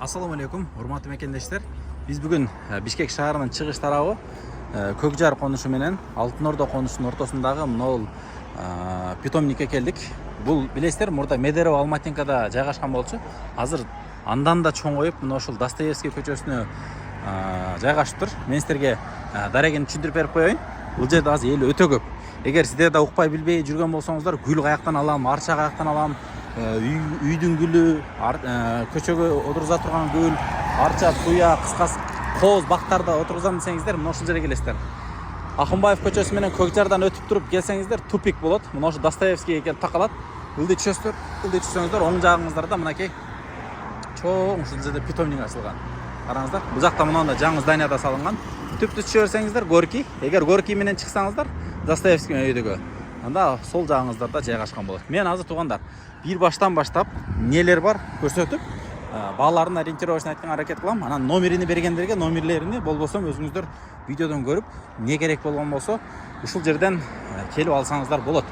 Assalamu алейкум, урматтуу мекендештер. Биз бүгүн Бишкек шаарынын чыгыш тарабы Көкжар конушу менен Алтын Ордо конушунун ортосундагы могул питомникке келдик. Бул билесиздер, мурда Медерево Алматинкада жайгашкан болчу. Азыр андан да чоңоюп, мына ушул Достоевский көчөсүнө жайгашыптыр. Мен силерге дарегени түшүндүрүп берип коеюн. Бул жерде азыр эл өтө көп. Эгер сиздер да укпай билбей жүргөн болсоңуздар, гүл каяктан алам, арча каяктан алам, үйдүн гүлү, көчөгө отургуза турган гүл, арча, туя, кыскасы кооз бактарда отургузам десеңиздер, мына ушул жерге келесиздер. Акынбаев көчөсү менен Көкжардан өтүп туруп келсеңиздер, тупик болот. Мына ошо Достоевскийге келип такалат. Ылдый түшөсүңүздөр, оң жагыңыздарда мынакей чоң ушул жерде питомник ачылган. Караңыздар, бул жакта мындай жаңы зданияда салынган. Түптү түшө берсеңиздер, Горький. Эгер Горький менен чыксаңыздар, Достоевский өйдөгө, анда сол жагыңыздарда жайгашкан болот. Мен азыр туугандар, бир баштан баштап нелер бар көрсөтүп, баалардын ориентировочун айтканга аракет кылам. Анан номерини бергендерге номерлерини болбосо өзүңүздөр видеодон көрүп, не керек болгон болсо, ушул жерден келип алсаңыздар болот.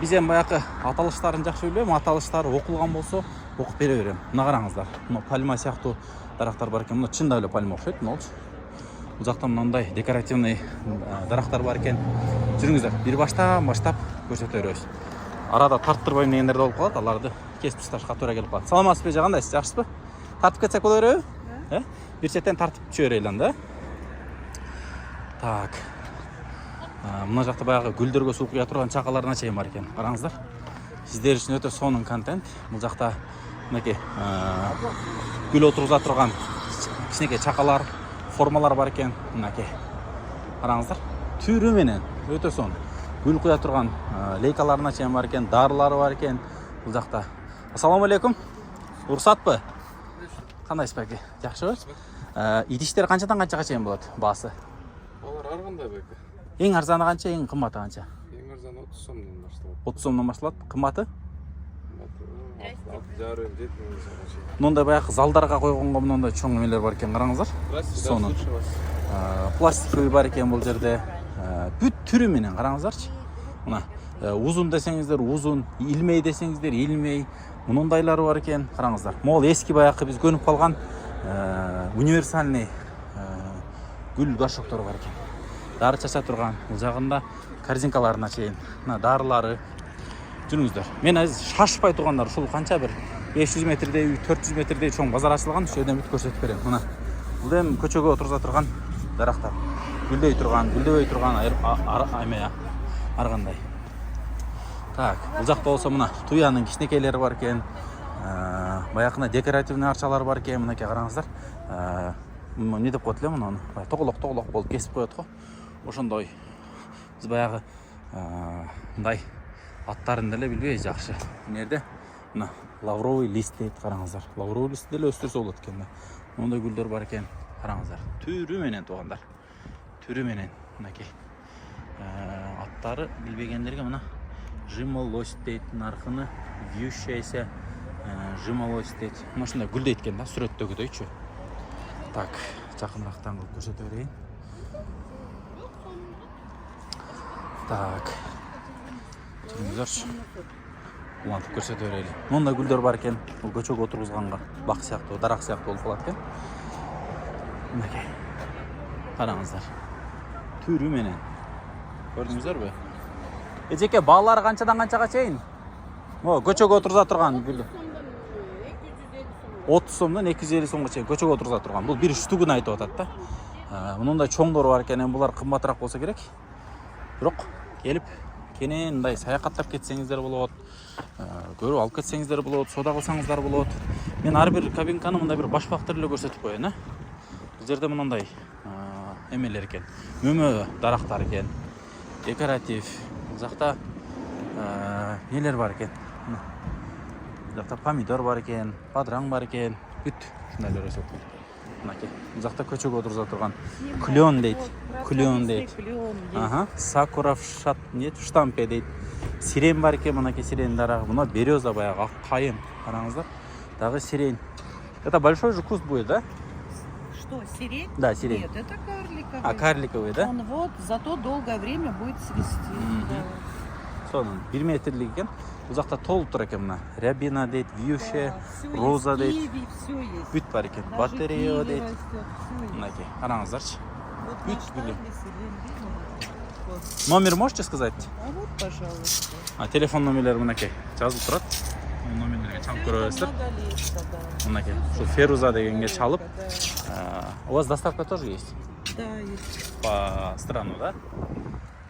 Биз эми баягы аталыштарын жакшы билбейм, аталыштары окулган болсо окуп бере берем. Мына караңыздар. Мына пальма сыяктуу дарактар бар экен. Мына чында эле пальма окшойт, мыналчы. Бул жакта мындай декоративный дарактар бар экен. Жүрүңүздөр, бир баштан баштап көрсөтө беребиз. Арада тарттырбайм дегендер болуп калат, аларды кесип ташташка туура келип калат. Саламатсызбы, жагандайсыз, жакшысызбы? Тартып кетсек боло береби? Бир четтен тартып түшө берели анда. Так. Мына жакта баягы гүлдөргө суу куя турган чакаларына чейин бар экен. Караңыздар. Сиздер үчүн өтө сонун контент. Бул жакта мынакей гүл отургуза турган кичинекей чакалар, формалар бар экен. Мынакей. Караңыздар. Түрү менен өтө сонун. Гүл куя турган лейкаларына чейин бар экен, дарылары бар экен. Бул жакта. Ассаламу алейкум. Урсатпы? Кандайсыз баке? Жакшыбы? Идиштер канчадан канчага чейин болот баасы? Алар ар кандай баке? Эң арзаны канча, эң кымбаты канча? Эң арзаны 30 сомдон башталат. 30 сомдон башталат. Кымбаты? 6,5-7 миң сомго чейин. Мындай баягы залдарга койгонго мындай чоң эмелер бар экен, караңыздар. Сонун. Пластиковый бар экен бул жерде. Бүт түрү менен караңыздарчы. Мына узун десеңиздер узун, илмей десеңиздер илмей, мындайлары бар экен, караңыздар. Могул эски баягы биз көнүп калган универсальный гүл горшоктор бар экен. Дары чача турган, бул жагында корзинкаларына чейин, мына дарылары. Жүрүңүздөр. Мен азыр шашпай тургандар, ушул канча бир 500 метрдей, 400 метрдей чоң базар ачылган, ошол жерден бүт көрсөтүп берем. Мына бул эми көчөгө отургуза турган дарактар. Гүлдөй турган, гүлдөбөй турган ар кандай. Так, бул жакта болсо мына туянын кичинекейлери бар экен. Баягына декоративный арчалар бар экен, мынакей караңыздар. Не деп коет эле муну? Тоголок болуп кесип коет го. Ошондой. Биз баягы мындай аттарын деле билбей жакшы. Эмнеде? Мына лавровый лист дейт, караңыздар. Лавровый лист деле өстүрсө болот экен да. Мондай гүлдөр бар экен, караңыздар. Түрү менен туугандар. Түрү менен мынакей. Аттары билбегендерге мына жимолость дейт, наркыны вьющаяся жимолость дейт. Мына ушундай гүл дейт экен да, сүрөттөгүдөйчү. Так, жакынырактан кылып көрсөтө берейин. Так. Жүрүңүздөр. Улантып көрсөтө берели. Мондай гүлдөр бар экен. Бул көчөгө отургузганга бак сыяктуу, дарак сыяктуу болуп калат экен. Мынакей. Караңыздар. Түрү менен. Көрдүңүздөрбү? Эжеке, баалары канчадан канчага чейин? Көчөгө отургуза турган гүл. 30 сомдон 250 сомго чейин көчөгө отургуза турган. Бул бир штугун айтып атат да. Мындай чоңдору бар экен, булар кымбатыраак болсо керек. Бирок келип кенен мындай саякаттап кетсеңиздер болот. Көрүп алып кетсеңиздер болот, соода кылсаңыздар болот. Мен ар бир кабинканы мындай бир башпактыр эле көрсөтүп коеюн, Бул жерде мындай эмелер экен. Мөмө дарактар экен. Декоратив. Бул жакта нелер бар экен. Бул жакта помидор бар экен, падраң бар экен. Бүт ушундайлар өсөт. Мынакей. Бул жакта көчөгө отургуза турган клен дейт. Сакура нет, штампе дейт. Сирен бар экен, мынакей сирен дарагы. Мына береза баягы ак кайын. Караңыздар. Дагы сирен. Это большой же куст будет, да? Что, сирень? Да, сирень. Нет, это карликовый. А карликовый, да? Он вот, зато долгое время будет цвести. Да. Сонун 1 метрлик экен. Бул жакта толуп тур экен мына. Рябина дейт, вьюше, Всё роза есть, дейт. киви, все есть. Бүт бар экен. Даже Батарея киви дейт. растет, всё есть. Мынакей, караңыздарчы. Вот Бүт наш бүлө. адрес, Лендина. Вот. Номер можете сказать? А вот, пожалуйста. Телефон номерлери мынакей жазылып турат. Номерлерге чалып көрөсүздөр. Многолетка, да. Мынакей. Ушу Феруза дегенге чалып. Да. У вас доставка тоже есть? Да, есть. По страну, да?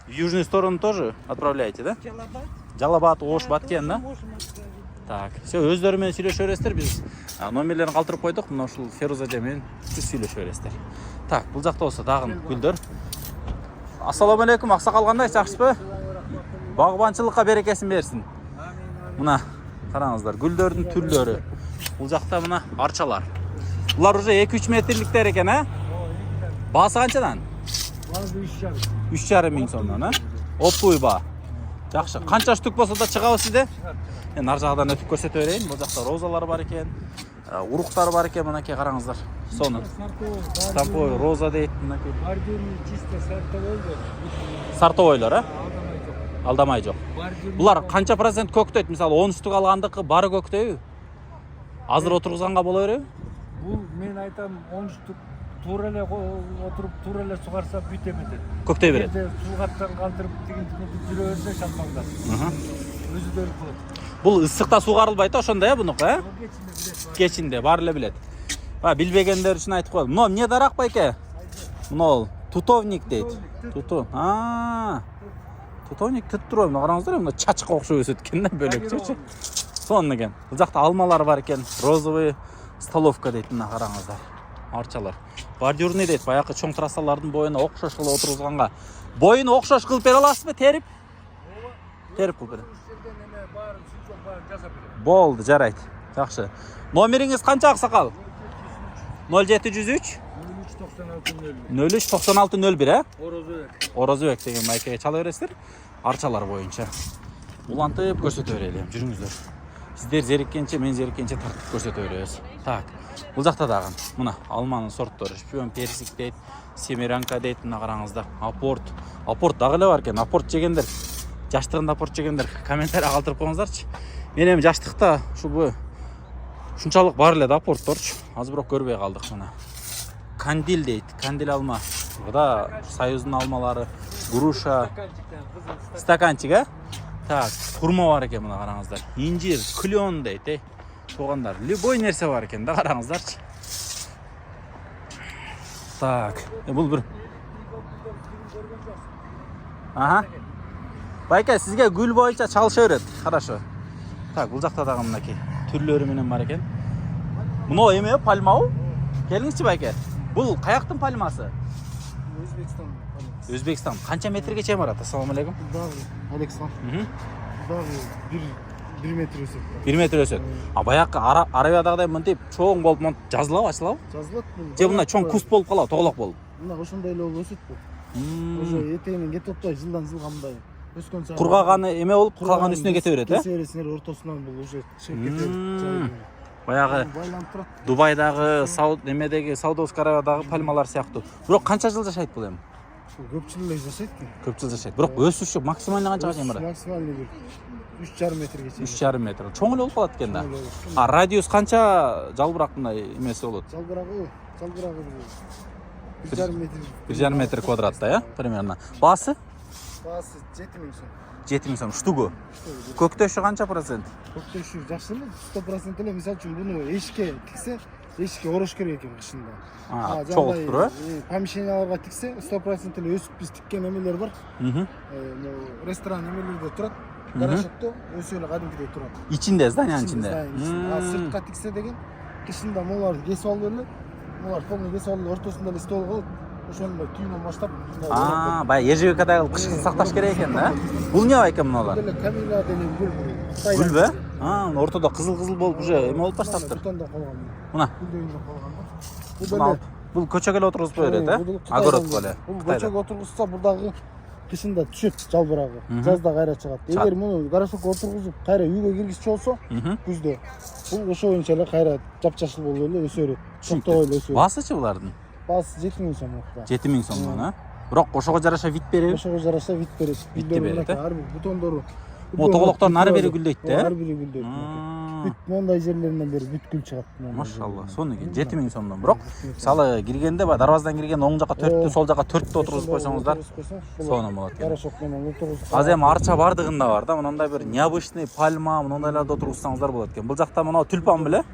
В южную сторону тоже отправляете, да? Жалабат. Жалабат, Ош, Баткен, да? Можем отправить. Так, все, өздөрү менен сүйлөшө бересиздер. Биз номерлерин калтырып койдук. Мына ушул Феруза эже менен түз сүйлөшө бересиздер. Так, бул жакта болсо дагы гүлдөр. Ассаламу алейкум, аксакал кандай, жакшысызбы? Багбанчылыкка берекесин берсин. Мына караңыздар, гүлдөрдүн түрлөрү. Бул жакта мына арчалар. Булар уже 2-3 метрликтер экен, а? Баасы канчадан? 3,5 миң сомдон, а? Оптуй баа. Жакшы. Канча штук болсо да чыгабы сизде? Мен ар жагдан өтүп көрсөтө берейин. Бул жакта розалар бар экен. Уруктар бар экен, мынакей караңыздар. Сону. Стамповый роза дейт, мынакей. Бордюрный чисто сортовой да. Сортовойлор, а? Алдамай жок. Булар канча процент көктөйт? Мисалы 10 штук алгандыкы бары көктөйбү? Азыр отургузганга боло береби? Бул мен айтам 10 штук туура эле отуруп туура эле сугарса бүт эметет. Көктөй берет. Суугаттан калтырып тигинтине жүрө берсе шатмаңдар. Өзүдөрү кылат. Бул ысыкта сугарылбайт да ошондой, бунуку, э? Кечинде баары эле билет. Билбегендер үчүн айтып коелу. Мына эмне дарак байке? Мына тутовник дейт. Туту. Тутовник түт туруп, мына караңыздар, мына чачка окшоп өсөт экен да, бөлөкчөчү. Сонун экен. Бул жакта алмалар бар экен. Розовый столовка дейт, мына караңыздар. Арчалар. Бордюрный дейт, баягы чоң трассалардын боюна окшош кылып отургузганга. Боюну окшош кылып бере аласызбы, терип? Терип кылып бере. Болду, жарайт. Жакшы. Номериңиз канча, аксакал? 0703 039601, э? Орозбек деген майкеге чала бересиздер. Арчалар боюнча. Улантып көрсөтө берели, жүрүңүздөр. Сиздер зериккенче, мен зериккенче тартып көрсөтө беребиз. Так. Бул жакта дагы мына алманын сорттору, шпион персик дейт, семеранка дейт, мына караңыздар. Апорт. Апорт дагы эле бар экен. Апорт жегендер, жаштыгында апорт жегендер комментарий калтырып коюңуздарчы. Мен эми жаштыкта ушул ушунчалык бар эле да апортторчу. Азыр бирок көрбөй калдык мына. Кандил дейт, кандил алма. Буда Союздун алмалары, груша, стаканчик, а? Так, хурма бар экен мына караңыздар. Инжир, клен дейт, э? Тугандар, любой нерсе бар экен да, караңыздарчы. Так, бул бир. Байка, сизге гүл боюнча чалыша берет. Хорошо. Так, бул жакта дагы мынакей түрлөрү менен бар экен. Мына эме пальмабы? Келиңизчи байке. Бул каяктын пальмасы? Өзбекстан. Өзбекстан. Канча метрге чейин барат? Ассаламу алейкум. Дагы Алексан. Дагы 1 метр өсөт. 1 метр өсөт. Баягы Аравиядагыдай мынтип чоң болуп жазылабы, ачылабы? Жазылат бул. Же мына чоң куст болуп калабы, тоголок болуп. Мына ошондой эле болуп өсөт бул. Уже этегинен кетип атпай, жылдан жылга мындай өскөн сайын. Кургаганы эме болуп, калган үстүнө кете берет, э? Кесересинер ортосунан бул уже чыгып кетет. Баягы Байланып турат. Дубайдагы, эмедеги, Саудовский Аравиядагы пальмалар сыяктуу. Бирок канча жыл жашайт бул эми? Көпчүлүк эле жашайт ки. Көп жыл жашайт. Бирок өсүшү максималдуу канчага чейин барат? Максималдуу бир 3,5 метрге чейин. 3,5 метр. Чоң эле болуп калат экен да. Радиус канча жалбырак мындай эмеси болот? Жалбырагы 1,5 метр. 1,5 метр квадратта, э? Примерно. Баасы? Баасы 7000 сом. 7000 сом. Штугу. Көктөшү канча процент? Көктөшү жакшы эле, 100% эле. Мисалы үчүн буну эшикке тиксе, эшикке орош керек экен кышында. Чогулуп туруп, помещенияларга тиксе, 100% эле өсүп биз тиккен эмелер бар. Ресторан эмелерде турат. Гаражокто өсүп эле кадимкидей турат. Ичинде, зданиянын ичинде. Сыртка тиксе деген кышында буларды кесип алып эле, булар полный кесип алып ортосунда эле стол кылып, ошондой түйүнөн баштап. Баягы ежевикадай кылып кышкы сакташ керек экен да. Бул эмне байкем мыналар? Эле камила деген гүл. Гүлбү? Ортодо кызыл-кызыл болуп уже эме болуп баштаптыр. Бутондон калган. Мына. Гүлдөйүндөн калган. Бул көчөгө эле отургузуп кое берет, э? Огородко эле. Бул көчөгө отургузса, бул дагы кышында түшөт жалбырагы. Жазда кайра чыгат. Эгер муну гаражокко отургузуп, кайра үйгө киргизчи болсо, күздө бул ошо боюнча эле кайра жапжашыл болуп эле өсө берет. Токтогой эле өсө берет. Баасычы булардын? Баасы 7000 сом. 7000 сомдон, а? Бирок ошого жараша вит береби? Ошого жараша вит берет. Витте берет, Ар бир бутондору Mo тоголоктордун ар бири гүлдөйт да. Ар бири гүлдөйт. Бүт мондай жерлеринен бери бүт гүл чыгат. Машалла. Сону экен 7000 сомдон. Бирок мисалы киргенде баягы дарбазадан кирген оң жака 4тү, сол жака 4тү отургузуп койсоңуздар сону болот экен. Порошок менен отургузуп. Азыр эми арча бардыгында бар да, мындай бир необычный пальма, мындайларды отургузсаңыздар болот экен. Бул жакта мына тюльпан беле?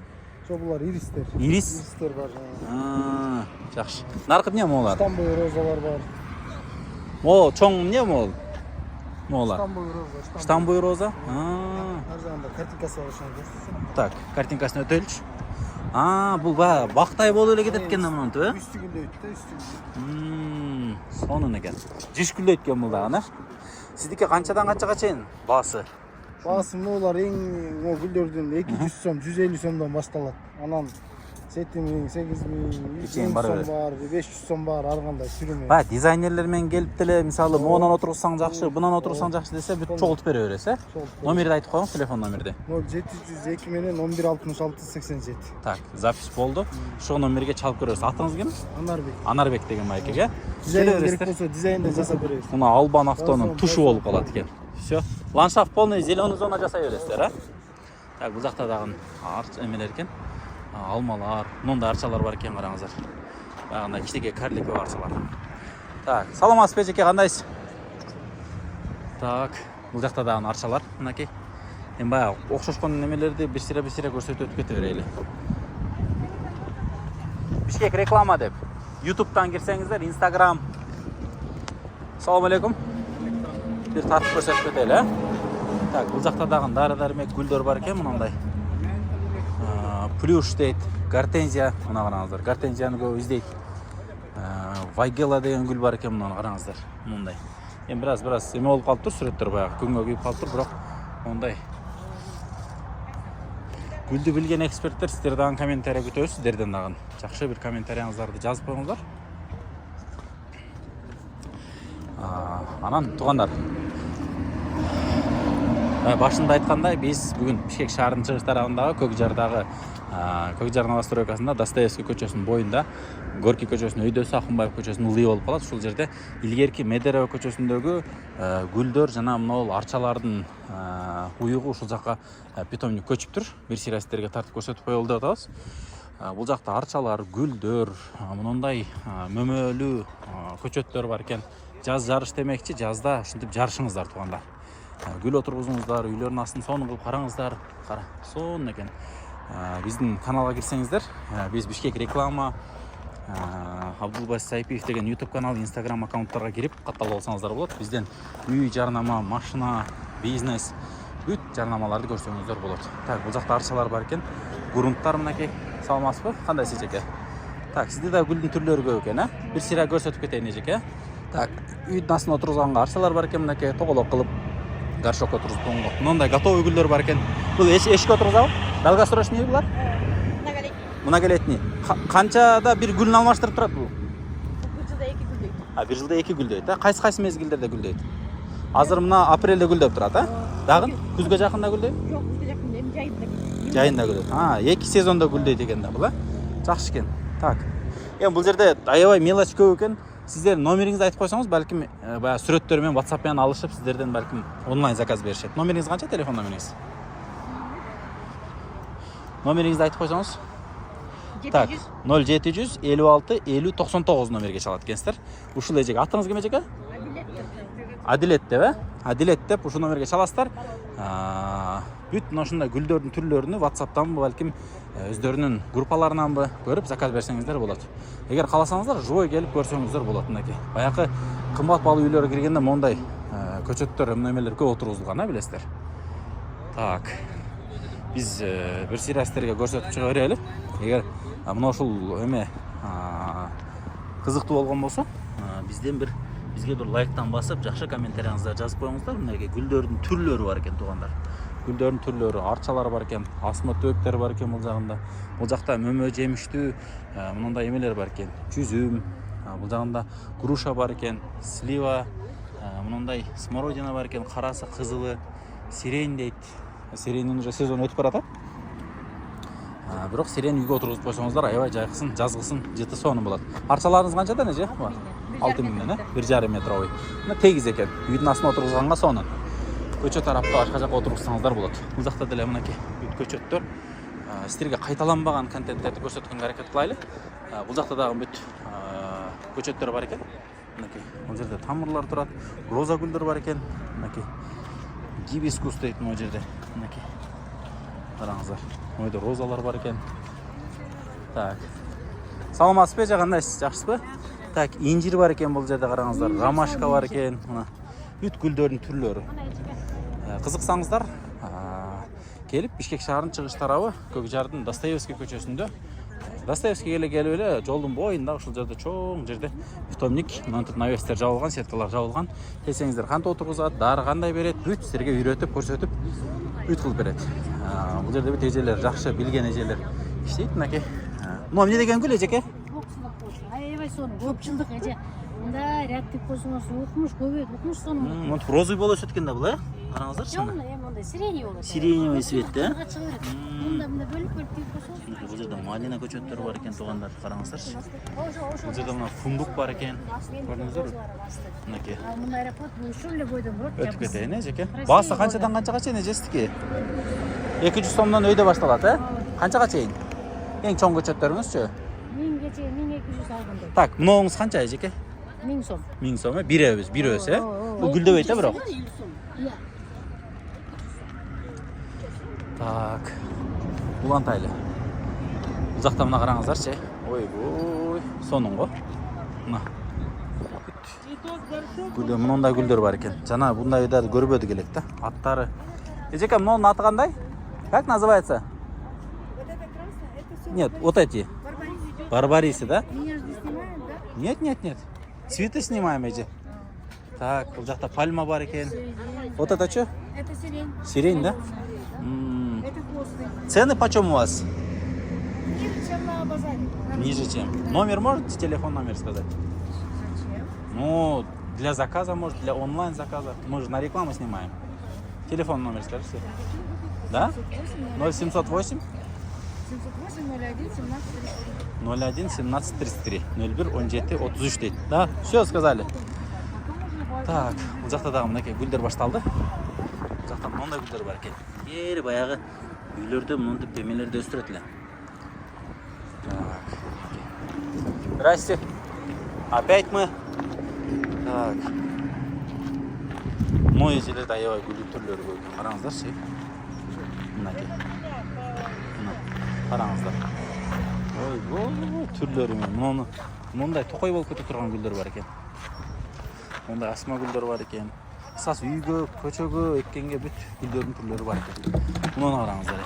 Жок, булар иристер. Иристер бар. Жакшы. Наркы эмне молар? Стамбул розалар бар. Мо чоң эмне мол? Молар. Стамбул роза. Штамбуй роза. Ар жагында картинкасы бар ошону. Так, картинкасын өтөлчү. Бул бактай болуп эле кетет экен да мунун түбү. Үстү гүлдөйт да, үстү. Сонун экен. Жиш гүлдөйт экен бул дагы, да? Сиздики канчадан канчага чейин баасы? Баасы булар эң гүлдөрдүн 200 сом, 150 сомдон башталат. Анан 7000, 8000, 100 сом бар, 500 сом бар, ар кандай түрү. Баягы дизайнерлер менен келип деле, мисалы, моунан отурсаң жакшы, бунан отурсаң жакшы десе, бүт чогултуп бере бересиз, э? Номерди айтып коюңуз, телефон номерди. 0702 менен 116687. Так, запись болду. Ошол номерге чалып көрөсүз. Атыңыз ким? Анарбек. Анарбек деген байкеге. Дизайн керек болсо дизайнды жасап беребиз. Мына Албан автонун тушу болуп калат экен. Всё. Ландшафт полный зеленый зона жасай бересиздер, а? Так, бул жакта дагы эмелер экен. Алмалар, мындай арчалар бар экен, караңыздар. Баягындай кичине карликовый арчалар. Так, саламатсызбы эжеке, кандайсыз? Так, бул жакта дагы арчалар, мынакей. Эми баягы окшошкон немелерди бир сире көрсөтүп өтүп кете берели. Бишкек реклама деп. YouTube'дан кирсеңиздер, Instagram. Салам алейкум. Бир тартып көрсөтүп кетели, э? Так, бул жакта дагы дары-дармек гүлдөр бар экен, мындай. Плюш дейт, гортензия, мына караңыздар. Гортензияны көп издейт. Вайгела деген гүл бар экен, мына караңыздар. Мындай. Эми бираз эме болуп калыптыр, сүрөттөр баягы күнгө күйүп калыптыр, бирок мындай. Гүлдү билген эксперттер сиздер дагы комментарий күтөбүз, сиздерден дагы. Жакшы бир комментарияңыздарды жазып коюңуздар. Анан туугандар. Башында айткандай, биз бүгүн Бишкек шаарынын чыгыш тарабындагы Көкжар новостройкасында Достоевский көчөсүнүн боюнда Горький көчөсүнүн өйдөсү Акынбаев көчөсүнүн ылдый болуп калат. Ушул жерде илгерки Медерево көчөсүндөгү гүлдөр жана могул арчалардын уюгу ушул жака питомник көчүптүр. Бир сыйра сиздерге тартып көрсөтүп коелу деп атабыз. Бул жакта арчалар, гүлдөр, мындай мөмөлүү көчөттөр бар экен. Жаз жарыш демекчи, жазда ушинтип жарышыңыздар туугандар. Гүл отургузуңуздар, үйлөрдүн астын сонун кылып караңыздар. Кара, сонун экен. Биздин каналга кирсеңиздер, биз Бишкек реклама, Абдулбас Сайпиев деген YouTube канал, Instagram аккаунттарга кирип катталып алсаңыздар болот. Бизден үй жарнама, машина, бизнес, бүт жарнамаларды көрсөңүздөр болот. Так, бул жакта арчалар бар экен. Грунттар мынакей. Саламатсызбы? Кандайсыз эжеке? Так, сизде да гүлдүн түрлөрү көп экен, Бир сыйра көрсөтүп кетейин эжеке. Так, үйдүн астына отургузганга арчалар бар экен, мынакей тоголок кылып, горшок отургузуп койгонго. Мындай готовый гүлдөр бар экен. Бул эшикке отургузабы? Долгосрочный булар? Многолетний. Канчада бир гүлүн алмаштырып турат бул? Бир жылда 2 гүлдөйт. Бир жылда 2 гүлдөйт, Кайсы мезгилдерде гүлдөйт? Азыр мына апрелде гүлдөп турат, Дагы күзгө жакында гүлдөйт? Жок, күзгө жакында, эми жайында. Жайында гүлдөйт. 2 сезондо гүлдөйт экен да бул, Жакшы экен. Так. Эми бул жерде аябай мелочь көп экен. Сиздер номериңизди айтып койсоңуз, балким баягы сүрөттөр менен WhatsApp менен алышып, сиздерден балким онлайн заказ беришет. Номериңиз канча? Телефон номериңиз? Номериңизди айтып койсоңуз? Так, 0756 50 99 номерге чалат экенсиздер. Ушул эжеке, атыңыз ким эжеке? Адилет деп, Адилет деп ушул номерге чаласыздар. Бүт ушундай гүлдөрдүн түрлөрүнү WhatsApp'тан балким өздөрүнүн группаларынан көрүп заказ берсеңиздер болот. Эгер кааласаңыздар, живой келип көрсөңүздөр болот мынакей. Баягы кымбат баалуу үйлөргө киргенде мондай көчөттөр, немелер көп отургузулган, билесиздер. Так. Биз бир сыйра сиздерге көрсөтүп чыга берели. Эгер мына ушул эме кызыктуу болгон болсо, бизге бир лайктан басып, жакшы комментарияңыздарды жазып коюңуздар. Мынакей гүлдөрдүн түрлөрү бар экен туугандар. Гүлдөрдүн түрлөрү, арчалар бар экен, асма төбөктөр бар экен бул жагында. Бул жакта мөмө жемиштүү мындай эмелер бар экен. Жүзүм, бул жагында груша бар экен, слива, мындай смородина бар экен, карасы, кызылы, сирень дейт. Сиренин уже сезону өтүп барат. Бирок сирень үйгө отургузуп койсоңуздар, аябай жайкысын, жазгысын, жыты сонун болот. Арчаларыңыз канчадан эже? 6000ден, 1,5 метровый. Мына тегиз экен. Үйдүн астына отургузганга сонун. көчөт тарапта башка жака отургузсаңыздар болот. Бул жакта деле мынакей бүт көчөттөр. Силерге кайталанбаган контенттерди көрсөткөнгө аракет кылайлы. Бул жакта дагы бүт көчөттөр бар экен. Мынакей бул жерде тамырлар турат, роза гүлдөр бар экен. Мынакей гибискус дейт бул жерде. Мынакей караңыздар. Мойда розалар бар экен. Так. Саламатсызбы, кандайсыз? Жакшысызбы? Так, инжир бар экен бул жерде караңыздар. Ромашка бар экен. Мына бүт гүлдөрдүн түрлөрү. Кызыксаңыздар, келип Бишкек шаарынын чыгыш тарабы Көкжардын Достоевский көчөсүндө. Достоевскийге келип эле жолдун боюнда ушул жерде чоң жерде питомник, мынтип навестер жабылган, сеткалар жабылган. Келсеңиздер кантип отургузат, дары кандай берет, бүт силерге үйрөтүп, көрсөтүп, бүт кылып берет. Бул жерде бүт эжелер, жакшы билген эжелер иштейт. Мынакей. Мына эмне деген гүл эжеке? Аябай сонун көп жылдык эже. Мында рядтик болсоңуз укмуш көбөйт, укмуш сонун. Монтип розовый болуп өсөт экен да бул, караңыздарчы. Жок, мындай сирени болот. Сиреневый цвет, да? Мында бөлүп тип болсоңуз. Бул жерде малина көчөттөрү бар экен, туугандар, караңыздарчы. Бул жерде мына фундук бар экен. Көрдүңүздөрбү? Мынакей. Мында аэропорт ушул эле бойдон болот. Өтүп кетейин, эжеке. Баасы канчадан канчага чейин эжесиздики? 200 сомдон өйдө башталат, Канчага чейин? Эң чоң көчөттөрүңүзчү? 1000 чейин 1200 алгандай. Так, мынауңуз канча эжеке? 1000 сом. 1000 сом, бир өз, Бул гүлдөбөйт, бирок. Иә. Так. Улантайлы. Бул жакта мына караңыздарчы. Ой, сонун го. Мына. Гүлдөр, мындай гүлдөр бар экен. Жана bunday да көрбөдүк элек да. Аттары. Эжеке, мунун аты кандай? Как называется? Нет, вот эти. Барбарисы, да? Меня же снимают, да? Нет. Цветы снимаем эти. Так, бул жакта пальма бар экен. Вот это что? Это сирень. Сирень, да? Это кусты. Цены почем у вас? Ниже, чем на базаре. Ниже чем. Номер можете, телефон номер сказать? Зачем? Ну, для заказа, может, для онлайн заказа. Мы же на рекламу снимаем. Телефон номер скажите. Да? 0708 708 01 17 33. 01 17 33 01 17 33 дейт. Да? Все сказали. Так, бул жакта дагы мынакей гүлдөр башталды. Бул жакта мындай гүлдөр бар экен. Эр баягы үйлөрдө мынтип демелерди өстүрөт эле. Так. Здрасте. Опять мы. Так. Мой эжелерде аябай гүл түрлөрү көп. Караңыздарчы. Мынакей. Мына. Караңыздар. Ой, түрлөрү муну мындай токой болуп кете турган гүлдөр бар экен. Мындай асма гүлдөр бар экен. Кысасы үйгө, көчөгө эккенге бүт гүлдөрдүн түрлөрү бар экен. Муну караңыздар.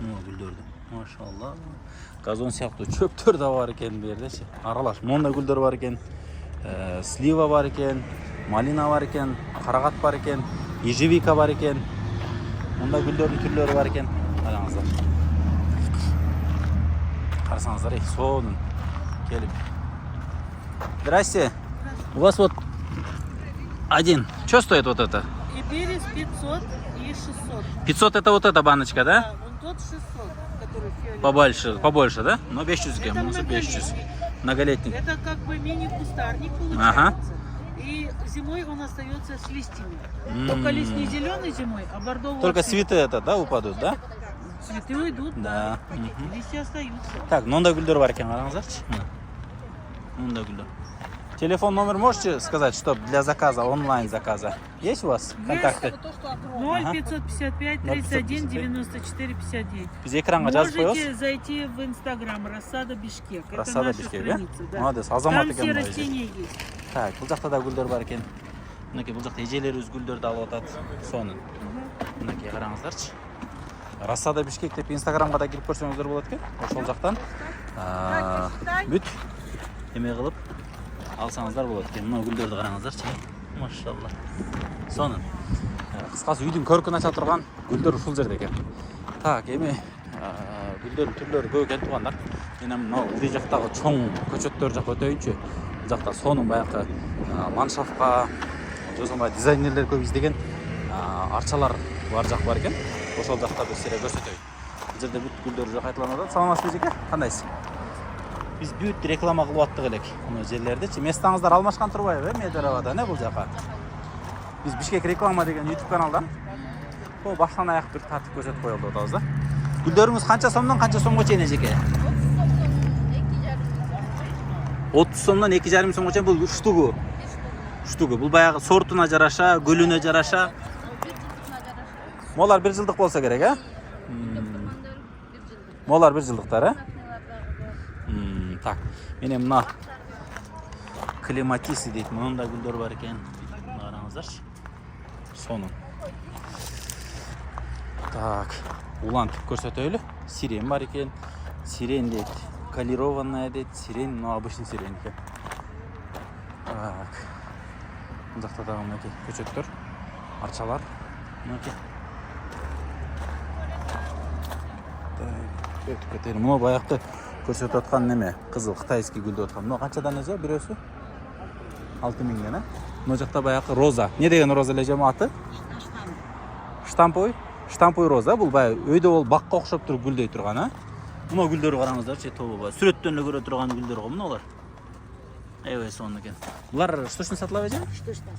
Мына гүлдөрдү. Машалла. Газон сыяктуу чөптөр да бар экен бу жердечи. Аралаш мындай гүлдөр бар экен. Слива бар экен, малина бар экен, карагат бар экен, ежевика бар экен. Мындай гүлдөрдүн түрлөрү бар экен. Караңыздар. Карасаңыздар, сонун келип. Здрасте. У вас вот один. Что стоит вот это? И перец 500 и 600. 500 это вот эта баночка, да? Да, вон тот 600, который фиолетовый. Побольше, да? Ну, 500 Это грамм, 500. Многолетний. Это как бы мини-кустарник получается. Ага. И зимой он остается с листьями. Только лист не зеленый зимой, а бордового Только цвета. цветы это, да, упадут, да? Цветы уйдут, Да. да. Листья остаются. Так, мындай гүлдөр бар экен, караңыздарчы. Мындай гүлдөр. Телефон номер можете сказать, чтобы для заказа, онлайн заказа? Есть у вас контакты? 0555 31 94 59. Biz экранга жазып коебуз. Можете зайти в Инстаграм Рассада Бишкек. Это Рассада наша Бишкек, да? страница, да? Молодец, азамат Там экен все мына эже. растения есть. Так, бул жакта да гүлдөр бар экен. Мынакей бул жакта эжелерибиз гүлдөрдү алып атат. Сонун. Мынакей караңыздарчы. Рассада Бишкек деп Инстаграмга да кирип көрсөңүздөр болот экен. Ошол жактан бүт эме кылып алсаңыздар болот экен. Мына гүлдөрдү караңыздарчы. Машалла. Сонун. Кыскасы үйдүн көркүн ача турган гүлдөр ушул жерде экен. Так, эми гүлдөрдүн түрлөрү көп экен туугандар. Мен мына бул жактагы чоң көчөттөр жака өтөйүнчү. Бул жакта сонун баягы ландшафтка жосонбай дизайнерлер көп издеген арчалар бар жак бар экен. Ошол жакта биз силерге көрсөтөйүн. Бул жерде бүт гүлдөр уже кайталанып атат. Саламатсызбы эжеке? Кандайсыз? Биз бүт реклама кылып аттык элек. Мына жерлердичи. Местаңыздар алмашкан турбайбы, Медеровадан бул жака. Биз Бишкек реклама деген YouTube каналдан О, баштан аяк бир тартып көрсөтүп коелу деп атабыз да. Гүлдөрүңүз канча сомдон канча сомго чейин эжеке? 30 сомдон 2,5 сомго чейин бул штугу. Штугу. Бул баягы сортуна жараша, гүлүнө жараша. Молар 1 жылдык болсо керек, а? Молар 1 жылдыктар, а? Так. Менен мына клематисы дейт. Мында гүлдөр бар экен. Караңыздарчы. Сонун. Так. Улантып көрсөтөлү. Сирен бар экен. Сирен дейт. Калированная дейт. Сирен, но обычный сирен экен. Так. Мындакта дагы мынакей көчөттөр. Арчалар. Мынакей. Так. Өтүп кетели. Мына баягы көрсөтүп аткан неме? Кызыл кытайский гүл деп аткан. Мына канчадан өзү бирөөсү? 6000ден, а? Мына жакта баягы роза. Не деген роза эле жема аты? Штампой. Штампой роза. Бул баягы өйдө бол бакка окшоп туруп гүлдөй турган, а? Мына гүлдөрү караңыздарчы, тобо. Сүрөттөн эле көрө турган гүлдөр го мына алар. Эбей сонун экен. Булар штучный сатылат эже? Штучный.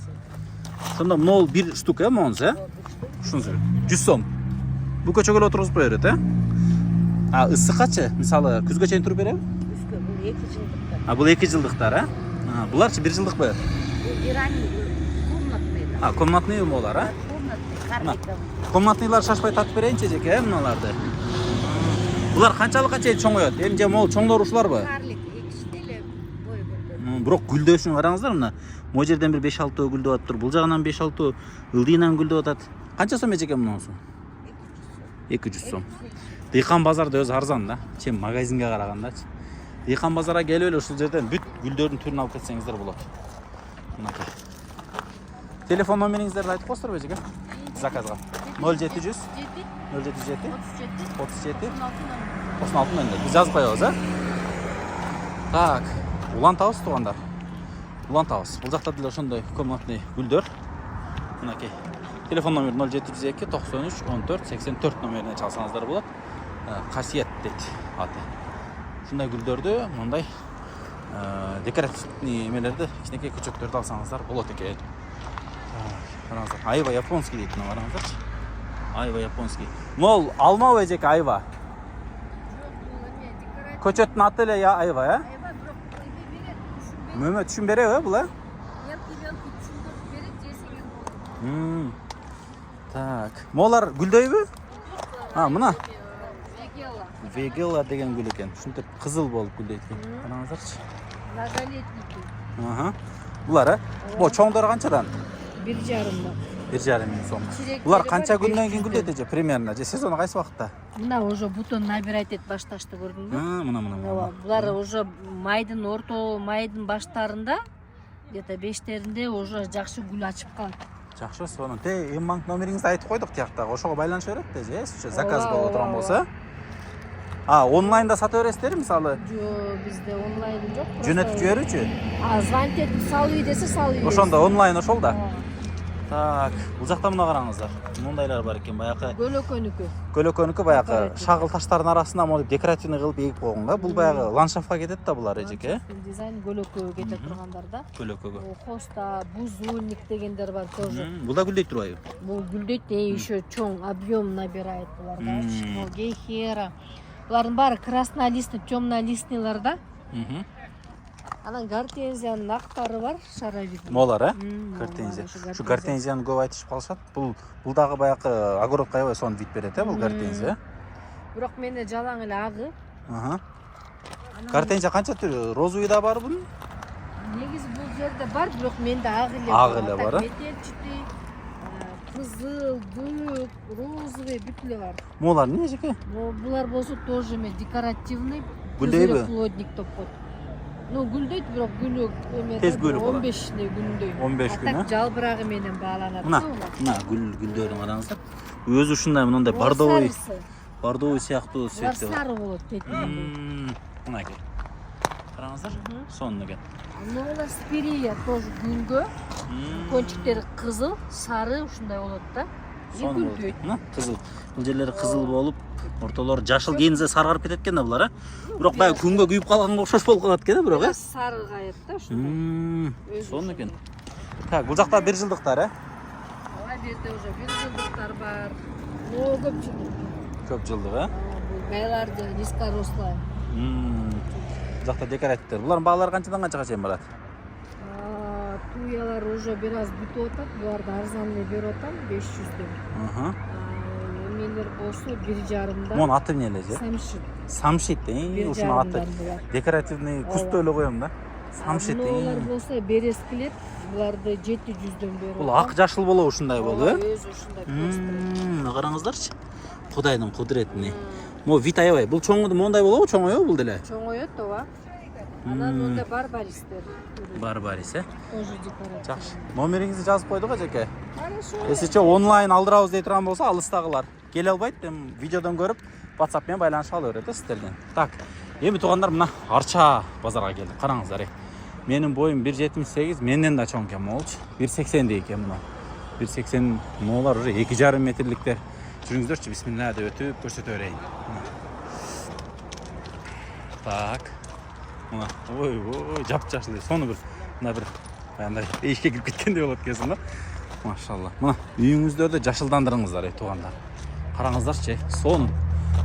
Сонда мына бир штук, э, монсы, э? Ушунчу. 100 сом. Бул көчөгө эле отургузуп кое берет, э? А ысыкачы, мисалы, күзгө чейин туруп береби? Күзгө бул 2 жылдыктар. А бул 2 жылдыктар, а? Буларчы 1 жылдыкпы? Ирани комнатный. А, комнатный молар, а? Комнатный, карликтер. Комнатныйлар шашпай татып берейинчи эжеке, э, мыналарды. Булар канчалыкка чейин чоңоёт? Эми же могул чоңдор ушуларбы? Карлик 2 эле бой гүлдөр. Бирок гүлдөшүн караңыздар мына. Могу жерден бир 5-6 гүлдөп атыптыр. Бул жагынан 5-6 ылдыйынан гүлдөп атат. Канча сом эжеке мунусу? 200 сом. Дыйкан базарда өзү арзан да. Чем магазинге карагандачы. Дыйкан базарга келип эле ушул жерден бүт гүлдөрдүн түрүн алып кетсеңиздер болот. Мынакей. Телефон номериңиздерди айтып коесуздарбы эжеке? Заказга. 0700 077 37 36 Биз жазып коебуз, а? Так, улантабыз туугандар. Улантабыз. Бул жакта деле ошондой комнатный гүлдөр. Мынакей. Телефон номери 0702 93 14 84 номерине чалсаңыздар болот. Касиет дейт аты. Ушундай гүлдөрдү, мындай декоративный эмелерди, кичинекей көчөктөрдү алсаңыздар болот экен. Караңыздар. Айва японский дейт мына караңыздарчы. Айва японский. Мол алмабы эжеке айва? Көчөттүн аты эле айва, э? Мөмө түшүн береби бул, э? Так. Молар гүлдөйбү? Мына. Вегела деген гүл экен. Ушинтип кызыл болуп гүлдөйт экен. Караңыздарчы. Многолетний. Булар, э? Бу чоңдору канчадан? 1,5 миң сом. Булар канча күндөн кийин гүлдөйт эже примерно? Же сезону кайсы вакытта? Мына уже бутон набирать этип башташты, көрдүңбү? Мына. Булар уже майдын баштарында, где-то 5-теринде уже жакшы гүл ачып калат. Жакшы, сонун. Эм-банк номериңизди айтып койдук тияктагы. Ошого байланыша берет деже, эсиче заказ боло турган болсо. Онлайнда сата бересиздерби, мисалы? Жок, бизде онлайн жок. Жөнөтүп жиберүүчү? Звонить этип салып десе салып беребиз. Ошондо онлайн ошол да. Так, бул жакта мына караңыздар. Мындайлар бар экен, баягы Көлөкөнүкү. Көлөкөнүкү баягы шагыл таштардын арасына монтип декоративный кылып эгип койгонго. Бул баягы ландшафтка кетет да булар эжеке. Дизайн көлөкөгө кете тургандар да. Көлөкөгө. Хоста, бузульник дегендер бар тоже. Бул да гүлдөйт турбайбы? Бул гүлдөйт, еще чоң объем набирает булар да. Бул гейхера. Булардын баары краснолистный, темнолистныйлар да. Анан гортензиянын актары бар, шаровидный. Молар, э? Гортензия. Ушу гортензияны көп айтышып калышат. Бул дагы баягы огородко аябай сонун вид берет, э, бул гортензия. Бирок менде жалаң эле агы. Гортензия канча түрү? Розовый да бар бунун? Негизи бул жерде бар, бирок менде агы эле. Агы эле бар, э? Метелчатый, кызыл, көк, розовый бүт эле бар. Молар эмне эжеке? Булар болсо тоже декоративный. Гүлдөйбү? Плотник деп коет. Гүлдөйт, бирок гүлү Тез гүлү болот. 15 күндөй. 15 күн, Так жалбырагы менен бааланат. Мына гүлдөрүн караңыздар. Өзү ушундай мындай бардовый сыяктуу цветтер. Сары болот бетинде. Мынакей. Караңыздар. Сонун экен. Мына спирия тоже гүлгө. Кончиктери кызыл, сары ушундай болот да. Сонун болот. Мына кызыл. Бул жерлери кызыл болуп, ортолору жашыл кийинсе саргарып кетет экен да булар, а? Бирок баягы күнгө күйүп калганга окшош болуп калат экен, бирок, э? Сары кайыт да ушундай. Сонун экен. Так, бул жакта 1 жылдыктар, э? жерде уже 1 жылдықтар бар. О, көп жылдық. Көп жылдық, а? Бұл байларды низкорослый. Жақта декоративтер. Бұлардың бағалары қаншадан қаншаға шейін барады? Туялар уже biraz бүтіп отат. Бұларды арзанный беріп отам 500-ден. Емелер болса 1,5-да. Оның аты не леже? Самшит. Самшит. Ушының аты. Декоративный кусты өлі қоям да. Самшит. Бұлар болса берескілет. Бұларды 700-ден беріп. Бұл ақ жашыл болу ушындай болу, е? Өз ушындай көстір. Қараңыздаршы. Құдайдың құдіретіне. Мо вит аябай. Бұл чоңды мондай болу, чоңой бұл деле. Чоңой ва. Анан онда барбаристер. Барбарис, е? Тоже декоратив. Жақсы. Номеріңізді жазып қойдық, жеке. Хорошо. Есече онлайн алдырауыз дей тұрған болса, алыстағылар келе албайды, видеодан көріп, WhatsApp-мен байланыша ала береді сіздерден. Так, емі туғандар мына Арча базарға келді. Қараңыздар. Менің бойым 1,78, менен да чоң кем олчы. 1,80 де екен мына. 1,80 олар уже 2,5 метрліктер. Жүріңіздерші, бисмилля деп өтіп көрсете өрейін. Так. Мына, ой, жап-жашыл. Соны бір, мына бір, андай, ешке кіріп кеткенде болады кезін да. Машалла. Мына, үйіңіздерді жашылдандырыңыздар, туғандар. Қараңыздаршы, соны.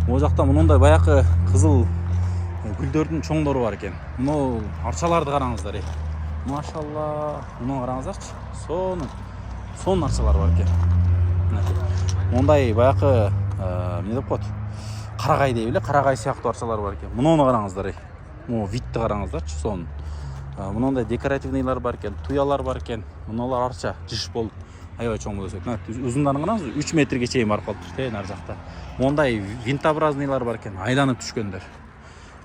О жақта мұндай баяқы қызыл гүлдердің чоңдары бар екен. Мұны арчаларды қараңыздар. Машалла. Мұны қараңыздаршы. Соның арчалар бар екен. Ондай баяқы, не деп қойды? Қарағай дейбілі, қарағай сияқты арчалар бар екен. Мұны қараңыздар. Витті қараңыздаршы, соның. Мұндай декоративныйлар бар екен, туялар бар екен. Мұнылар арча, жиш болып. Аябай чоң болсақ. Ұзындарын қараңыз, 3 метрге шейін барып қалып тұр, нар жақта. Мондай винтообразныйлар бар екен, айланып түшкендер.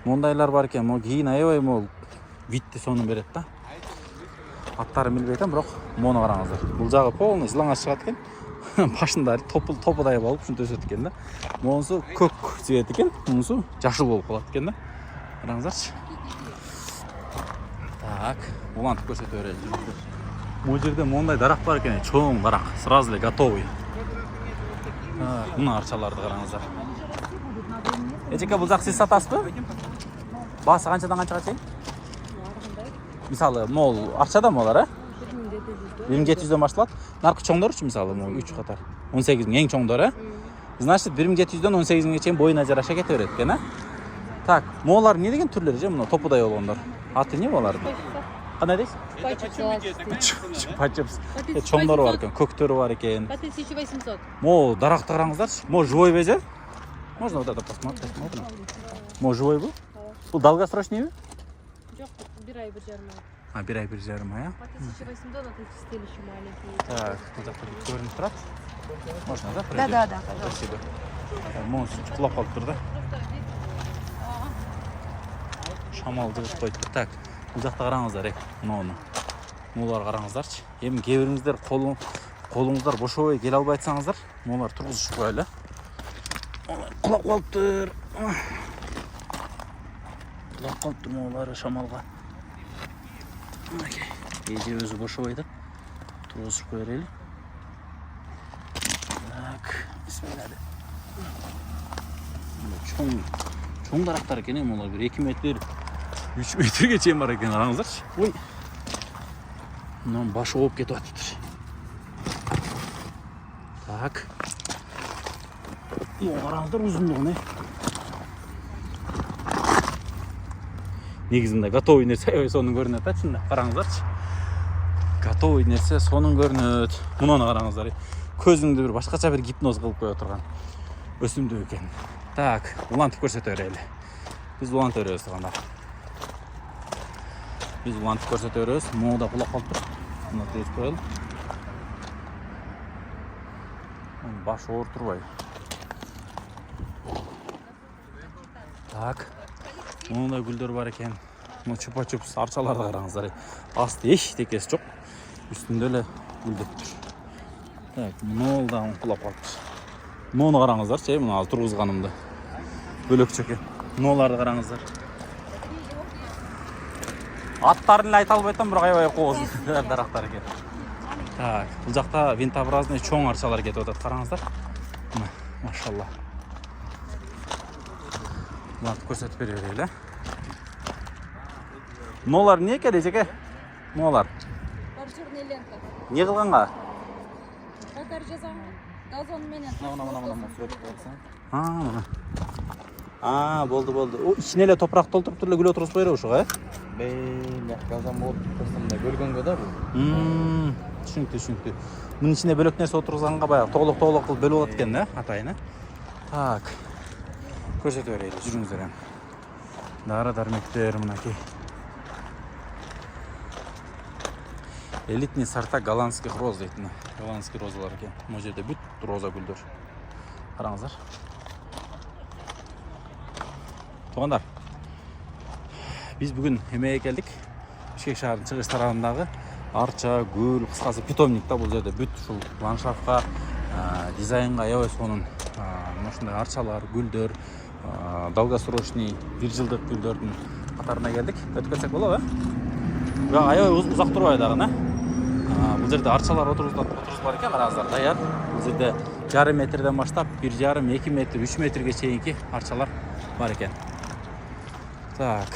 Мондайлар бар екен, кейін аябай мол витті соның береді да. Аттарын білбейтін, бірақ моны қараңыздар. Бұл жағы полный жылаңа шығады екен. Башында топыдай болып шын төсет екен да. Монысы көк цвет екен, монысы жашыл болып қалады екен да. Қараңыздаршы. Так, улантып көрсете өрелі. Бұл жерде мондай дарақ бар екен, чоң дарақ, сразу ле готовый. Мұны арчаларды қараңыздар. Ечеке, бұл жақ сіз сатасыз ба? Басы қаншадан қаншаға шейін? Мысалы, мол арчада молар, 1700-ден башталады. Нарқы чоңдар үшін мысалы, 3 қатар. 18-дің ең чоңдары. Значит, 1700-ден 18-ге шейін бойына жараша кете береді екен, Так, молар не деген түрлері же, мұны топыдай болғандар? Аты не олардың? Қандай дейсіз? Пачепс. Чоңдары бар екен, көктері бар екен. По 1800. Мо дарақты қараңыздаршы. Мо живой бе? Можно вот это посмотреть? Мо живой бұл? Бұл долгосрочный бе? Жоқ, 1 ай 1,5 ай. 1 ай 1,5 ай, По 1800 на стиль еще маленький. Так, бұл жақта көрініп тұрады. Можно, да? Да, Спасибо. Мо құлап қалып тұр да. Шамал жығып қойып тұр. Так, бұл жақта қараңыздар, мұны. Молар қараңыздаршы. Емін кейбіріңіздер қолыңыздар бошовай келе албайтсаңыздар, молар тұрғызып қоялы. Құлап қалып тұр. Құлап қалып тұр молары шамалға. Еже өзі бошовайды. Тұрғызып қойырелі. Так, бисмилля. Чоң дарақтар екен, молар бір 2 метр, 3 метрге чейін бар екен, қараңыздаршы. Ой. Мынан башы оғып кетіп атыптыр. Так. Қараңыздар ұзындығын, Негізінде готовый нәрсе, соның көрінеді, әтшінде. Қараңыздаршы. Готовый нәрсе, соның көрінеді. Мұнаны қараңыздар. Көзіңді бір башқаша бір гипноз қылып қоя тұрған. Өсімді екен. Так, улантып көрсете өрелі. Біз улантып өрелі тұрғанда. Biz ulantып көрсете өрөз. Моғда құлақ қалып тұр. Мұны тез қойылы. Башы ор тұрбай. Так. Мұндай гүлдер бар екен. Мұны чупа-чупс арчаларды қараңыздар. Асты еш текесі жоқ. Үстінде ле гүлдеп тұр. Так, мұны құлап қалып тұр. Мұны қараңыздар. Мұны аз тұрғызғанымды. Бөлек чеке. Мұныларды қараңыздар. Аттарын айта албайтам, бірақ аябай қоғыз дарақтар екен. Так, бұл жақта винтообразный чоң арчалар кетіп өтеді. Қараңыздар. Машалла. Бұларды көрсетіп берелі. Нолар не келе жеке? Нолар. Обзорная лента. Не қылғанға? Катар жазам. Газон менен. Мына. Болду. О, ичине эле топурак толтуруп туруп эле гүл отургузуп коюру ушуга, э? Газан болуп турса мындай бөлгөнгө да бул. Түшүнүктүү. Мунун ичине бөлөк нерсе отургузганга баягы тоголок кылып бөлүп алат экен да, атайын, э? Так. Көрсөтө берели, жүрүңүздөр эми. Дары-дармектер мынакей. Элитный сорта голландских роз дейт мына. Голландский розалар экен. Могу жерде бүт роза гүлдөр. Караңыздар. Туугандар. Биз бүгүн эмеге келдик. Бишкек шаарынын чыгыш тарабындагы арча, гүл, кыскасы питомник да бул жерде бүт ушул ландшафтка, дизайнга аябай сонун мына ушундай арчалар, гүлдөр, долгосрочный, бир жылдык гүлдөрдүн катарына келдик. Өтүп кетсек болобу, э? Бирок аябай узак турбай дагы, бул жерде арчалар отургузулар экен, караңыздар, даяр. Бул жерде жарым метрден баштап 1,5-2 метр, 3 метрге чейинки арчалар бар экен. Так,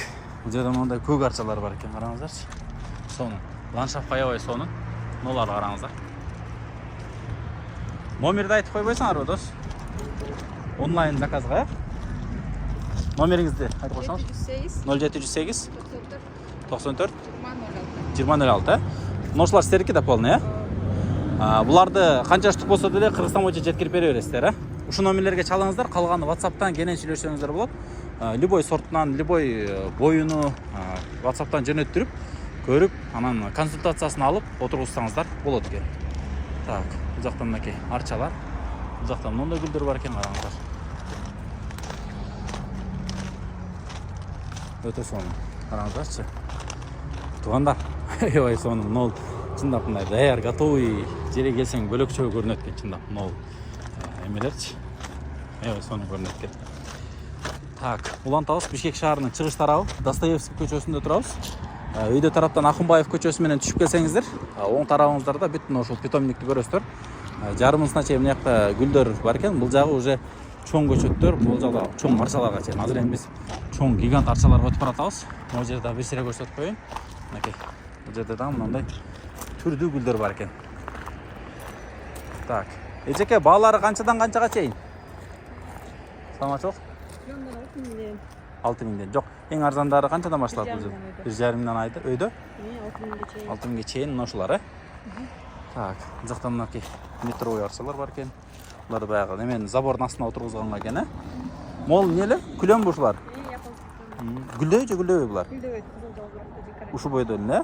бул жерде мындай көк арчалар бар экен, караңыздарчы. Сонун. Ландшафт аябай сонун. Ноларды караңыздар. Номерди айтып койбойсуңарбы, дос? Онлайн заказга, э? Номериңизди айтып койсоңуз. 0708 94 2006, э? Ушулар сиздердики да полный, э? Буларды канча штук болсо деле Кыргызстан боюнча жеткирип бере бересиздер, э? Ушул номерлерге чалыңыздар, калганы WhatsApp'тан кенен сүйлөшсөңүздөр болот. Любой сортунан, любой боюну WhatsApp'тан жөнөттүрүп, көрүп, анан консультациясын алып отургузсаңыздар болот экен. Так, бул жакта мынакей арчалар. Бул жакта мындай гүлдөр бар экен, караңыздар. Өтө сонун. Караңыздарчы. Туугандар, аябай сонун. Нол чындап мындай даяр, готовый жерге келсең бөлөкчө көрүнөт экен, чындап. Нол эмелерчи. Аябай сонун көрүнөт экен. Так, улантабыз Бишкек шаарынын чыгыш тарабы, Достоевский көчөсүндө турабыз. Үйдө тараптан Акунбаев көчөсү менен түшүп келсеңиздер, оң тарабыңыздарда бүт ушул питомникти көрөсүздөр. Жарымысына чейин мына жакта гүлдөр бар экен. Бул жагы уже чоң көчөттөр, бул жагда чоң арчаларга чейин. Азыр эми биз чоң гигант арчаларга өтүп баратабыз. Могу жерде бир сире көрсөтүп коеюн. Мынакей. Бул жерде да мындай түрдүү гүлдөр бар экен. Так. Эжеке, баалары канчадан канчага чейин? Саламатчылык. 6000ден. Жок, эң арзандары канчадан башталат бул жерде? 1,5 айда өйдө? 6000ге чейин мына ушулар, э? Так, бул жакта мынакей метровый арчалар бар экен. Булар баягы немен забордун астына отургузганга экен, э? Мол эмнеле? Күлөмбү ушулар? Гүлдөбү же гүлдөбөй булар? Гүлдөбөйт, кызыл жалбырак. Ушу бойдо эле, э?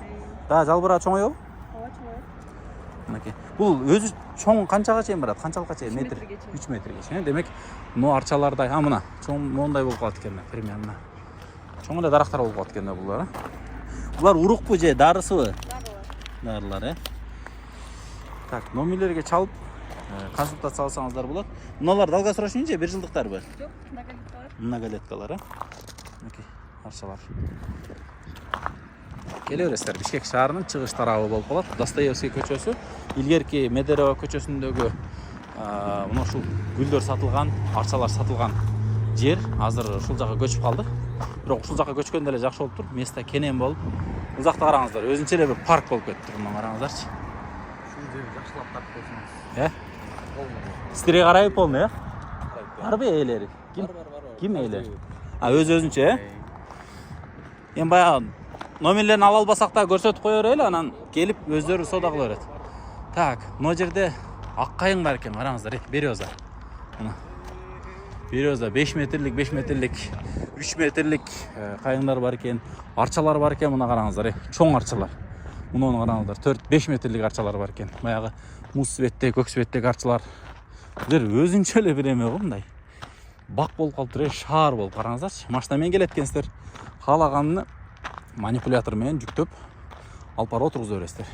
Да, жалбырак чоңойбу? Ооба, чоңойот. Мынакей. Бул өзү чоң канчага чейин барат? Канчалыкка чейин? Метр? 3 метрге чейин. Демек, мына арчалардай, мына чоң мондай болуп калат экен, примерно. Чоң эле дарактар болуп калат экен булар, э? Булар урукпу же дарысыбы? Дарылар, э? Так, номерлерге чалып, консультация алсаңыздар болот. Мыналар долгосрочный же 1 жылдыктарбы? Жок, многолеткалар. Многолеткалар, э? Мынакей, арчалар. Келе бересиздер, Бишкек шаарынын чыгыш тарабы болуп калат. Достоевский көчөсү, илгерки Медерева көчөсүндөгү мына ушул гүлдөр сатылган, арчалар сатылган жер азыр ушул жака көчүп калды. Бирок ушул жака көчкөндө эле жакшы болуп тур. Место кенен болуп, бул жакта караңыздар, өзүнчө эле бир парк болуп кетти. Мына караңыздарчы. Ушул жерди жакшылап тартып койсоңуз. Сиздерге карайбы полный, э? Барбы ээлери? Ким ээлери? Өзүнчө, э? Эми баягы номерлерин ала албасак да көрсөтүп кое берели, анан келип өздөрү соода кыла берет. Так, мына жерде ак кайың бар экен, караңыздар, береза. Мына. Береза 5 метрлик, 5 метрлик, 3 метрлик кайыңдар бар экен, арчалар бар экен, мына караңыздар, чоң арчалар. Муну караңыздар, 4-5 метрлик арчалар бар экен. Баягы муз светте, көк светтеги арчалар. Булар өзүнчө эле бир эме го мындай. Бак болуп калыптыр, шаар болуп, караңыздарчы. Машинамен келет экенсиздер. Каалаганын манипулятор менен жүктөп алып барып отургуза бересиздер.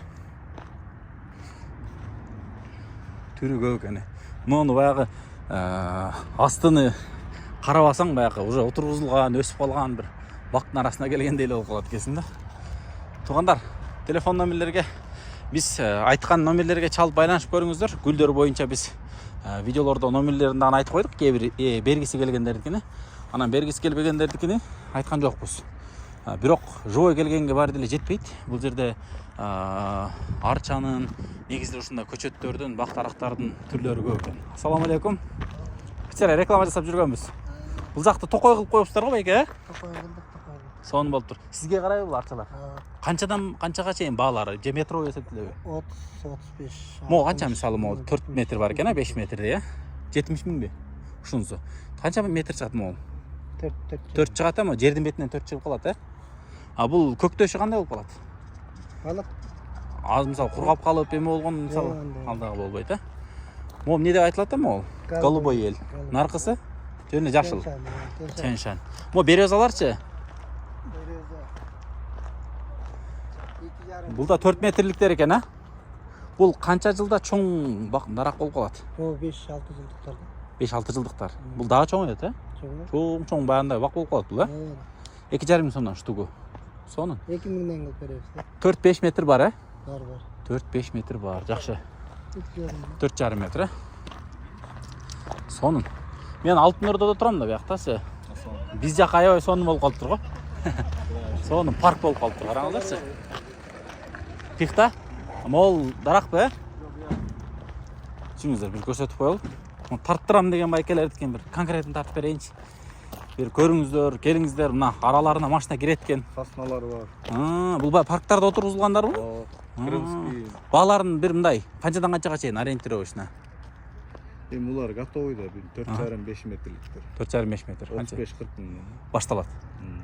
Түрү көп экен. Муну баягы астыны карабасаң баягы уже отургузулган, өсүп калган бир бактын арасына келгендей эле болуп калат экенсиң да. Туугандар, телефон номерлерге биз айткан номерлерге чалып байланышып көрүңүздөр. Гүлдөр боюнча биз видеолордо номерлерин дагы айтып койдук. Кээ бир бергиси келгендердикини, анан бергиси келбегендердикини айткан жокпуз. Бирок живой келгенге баары деле жетпейт. Бул жерде арчанын, негизинде ушундай көчөттөрдүн, бак дарактардын түрлөрү көп экен. Ассаламу алейкум. Кичине реклама жасап жүргөнбүз. Бул жакты токой кылып коюпсуздар го байке, Токой кылдык, токой. Сонун болуп тур. Сизге карайбы бул арчалар? Канчадан канчага чейин баалары? Же метро эсептелеби? 30-35. Могу канча мисалы могу 4 метр бар экен, 5 метрде, 70 миңби? Ушунусу. Канча метр чыгат могу? 4 чыгат эми, жердин бетинен 4 чыгып калат, бул көктөшү кандай болуп калат? Балык. Аз мисалы кургап калып эме болгон мисалы алдагы болбойт, Могу эмне деп айтылат могу? Голубой ел. Наркысы? Жөн жашыл. Ченшан. Могу березаларчы? Бул да 4 метрликтер экен, Бул канча жылда чоң дарак болуп калат? О, 5-6 жылдыктар. 5-6 жылдыктар. Бул дагы чоң эт, Чоң баягындай бак болуп калат бул, 2,5 миң сомдон штугу. Сонун. 2 миңден кылып беребиз. 4-5 метр бар, Бар. 4-5 метр бар, жакшы. 4,5 метр, Сонун. Мен Алтын Ордодо турам да биякта, Биз жак аябай сонун болуп калыптыр го. Сонун парк болуп калыптыр, караңыздарчы. Пихта? Мол даракпы, Түшүңүздөр, бир көрсөтүп коелу. Тарттырам деген байкелер эткен, бир конкретин тартып берейинчи. Бир көрүңүздөр, келиңиздер, мына араларына машина кирет экен. Сосналар бар. Бул парктарда отургузулгандарбы? Крымский. Бааларын бир мындай, канчадан канчага чейин ориентировочно? Эми улар готовый да, 4,5 метрликтер. 4,5 метр. 35-40 миң. Башталат.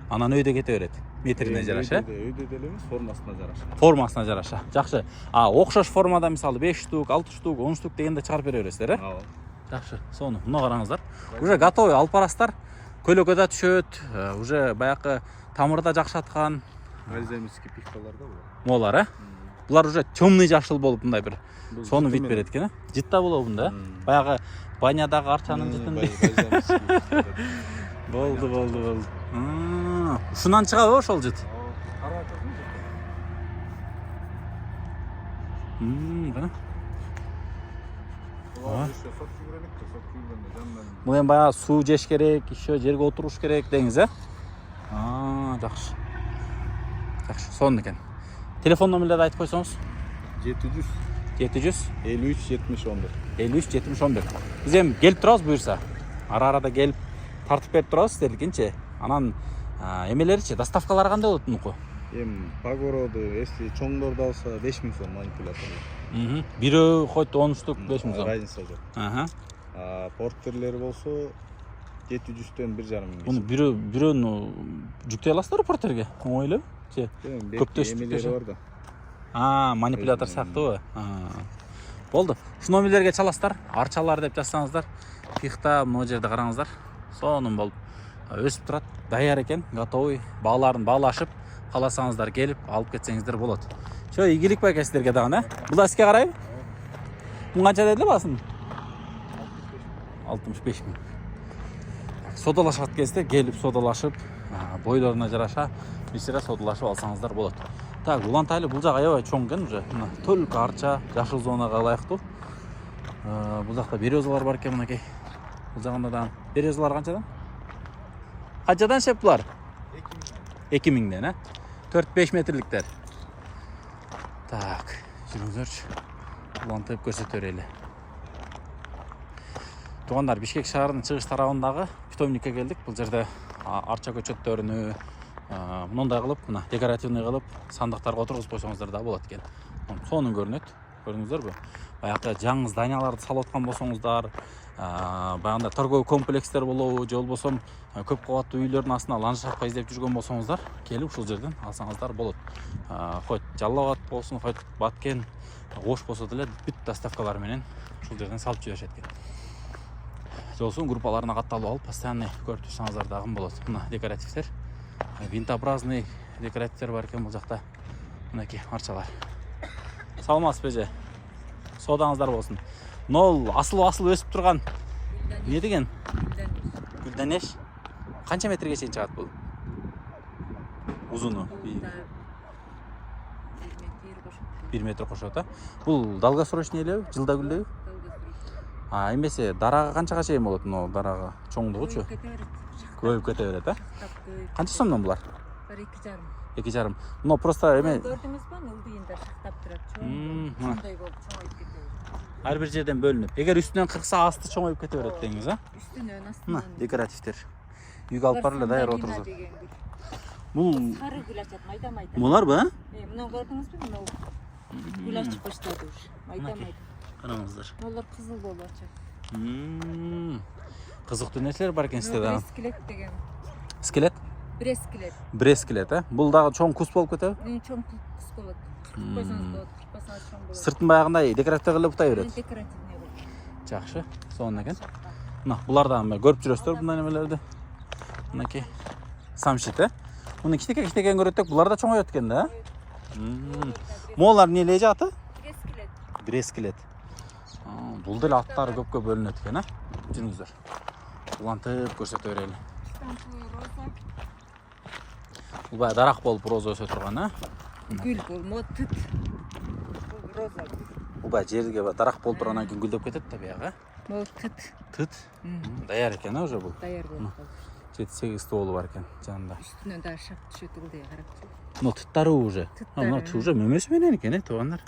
Анан өйдө кете берет. Метрине жараша. Өйдө деле эмес, формасына жараша. Формасына жараша. Жакшы. Окшош формада мисалы 5 штук, 6 штук, 10 штук дегенде чыгарып бере бересиздер, Ооба. Жакшы. Сону, мына караңыздар. Уже готовый алпарастар көлөккө да түшөт, уже баягы тамырда жакшаткан. Бальзамический пихталар да булар. Молар, Булар уже темный жашыл болуп мындай бир сону вид берет экен, Жытта болобу мында, Баягы банядагы арчанын жытындай. Болду. Ушунан чыгабы ошол жыт? Бул эми баягы суу жеш керек, еще жерге отуруш керек деңиз, Жакшы. Жакшы, сонун экен. Телефон номерлерди айтып койсоңуз? 700 700 53 70 11. 53 70 11. Биз эми келип турабыз буюрса. Ара-арада келип тартып берип турабыз сиздердикинчи. Анан эмелеричи, доставкалары кандай болот мунуку? Эми погороду, если чоңдорду алса 5 миң сом манипулятор. Бирөө хоть 10 штук 5 миң сом. Разница жок. Портерлер болсо 700-төн 1,5 миң. Буну бирөөнү жүктөй аласыздар портерге? Оңой элеби? Же көптөштүктөр бар да. Манипулятор сыяктуубу? Болду. Ушу номерлерге чаласыздар, арчалар деп жазсаңыздар, пихта могу жерде караңыздар. Сонун болуп өсүп турат, даяр экен, готовый. Бааларын баалашып, кааласаңыздар келип алып кетсеңиздер болот. Чо, ийгилик байке сиздерге дагы, Бул да сизге карайбы? Бул канча дедиле басым? 65 миң. Содалашат кезде келип содалашып, бойлоруна жараша бисире содалашып алсаңыздар болот. Так, улантайлы бул жак аябай чоң экен уже. Мына только арча, жашыл зонага ылайыктуу. Бул жакта березалар бар экен мынакей. Бул жагында да березалар канчадан? Канчадан шеп булар? 2 миңден, 4-5 метрликтер. Так, жүрүңүзөрчү. Улантып көрсөтө берели. Туугандар, Бишкек шаарынын чыгыш тарабындагы питомникке келдик. Бул жерде арча көчөттөрүнү мындай кылып, мына декоративный кылып, сандыктарга отургузуп койсоңуздар да болот экен. Сонун көрүнөт. Көрдүңүздөрбү? Баягы жаңы зданияларды салып аткан болсоңуздар, баягында торговый комплекстер болобу, же болбосо көп кабаттуу үйлөрдүн астына ландшафтка издеп жүргөн болсоңуздар, келип ушул жерден алсаңыздар болот. Хоть Жалал Абад болсун, хоть Баткен, Ош болсо деле бүт доставкалар менен ушул жерден салып жиберишет экен. Жолсун группаларына катталып алып, постоянный көрүп турсаңыздар дагы болот. Мына декоративдер, винтообразный декоративдер бар экен бул жакта. Мынакей арчалар. Саламатсызбы же? Содаңыздар болсун. Нол асыл өсүп турган. Не деген? Гүлденеш. Канча метрге чейин чыгат бул? Узуну? 1 метр кошот, Бул долгосрочный элеби? Жылда гүлдөбү? Эмесе дарага канчага чейин болот, но дарага чоңдугучу? Көбөйүп кете берет, Канча сомдон булар? Алар 2,5. 2,5. Мына просто эме Көрдүңүзбү? Ылдыйында шыктап турат. Мм, Чоң. Ушундай болуп чоңоюп кетет. ар бир жерден бөлүнүп. Эгер үстүнөн кыркса асты чоңоюп кете берет деңиз, а? Үстүнөн Мына астынан. декоративдер. Үйгө алып барып эле даяр отургузат. Бул Сары гүл ачат, майда-майда. буларбы, а? Мына көрдүңүзбү? Мына гүл ачып баштады уж. Майда-майда. Караңыздар. Алар кызыл болуп ачат. Кызыктуу нерселер бар экен сизде да. Скелет деген. Скелет? Брескелет. Брескелет, а? Бул дагы чоң кус болуп кетеби? Чоң кус болот. Койсоңуз болот. Кырпасаңыз чоң болот. Сыртын баягындай декоративдер эле бутай берет. Декоративный болот. Жакшы. Сонун экен. Мына булар дагы көрүп жүрөсүздөр мындай немелерди. Мынакей самшит, э? Муну кичинекей көрөттүк. Булар да чоңоёт экен да. Молар эмне эле аты? Брескелет. Брескелет. Бул деле аттары көпкө бөлүнөт экен, а? Жүрүңүздөр. Улантып көрсөтө берели. Роза. Бул баягы дарак болуп роза өсө турган, а? Гүл болмот, түт. Роза. Бул баягы жерге дарак болуп тургандан кийин гүлдөп кетет да баягы, а? Бул түт. Түт. Даяр экен, а, уже бул. Даяр болуп калды. 7-8 стволу бар экен жанында. Үстүнөн да шап түшөт ылдый карап. Ну, туттары уже. Мына уже мөмөсү менен экен, э, туугандар.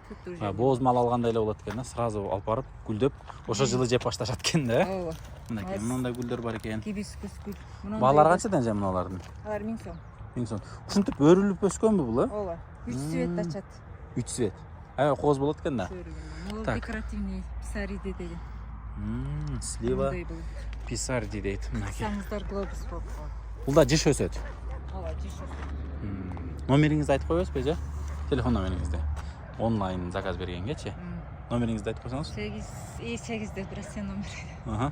Түт уже. Бооз мал алгандай эле болот экен, да. Сразу алып барып гүлдөп, ошо жылы жеп башташат экен да. Ооба. Мынакей мындай гүлдөр бар экен. Гибискус гүл. Баалары канчадан же мыналардын? Алар 1000 сом. 1000 сом. Ушинтип өрүлүп өскөнбү бул, э? Ооба. 3 цвет ачат. 3 цвет. Аябай кооз болот экен да. Бул Так. декоративный писариди деген. Слива Мындай болот. писарди дейт. Мынакей. Саңыздар глобус болуп калат. Бул да жиш өсөт. Ооба, жиш. Номериңизди айтып коебузбу, же? Телефон номериңизди. Онлайн заказ бергенгечи. Номериңизди айтып койсоңуз. 8'de biraz sen номер. Аха.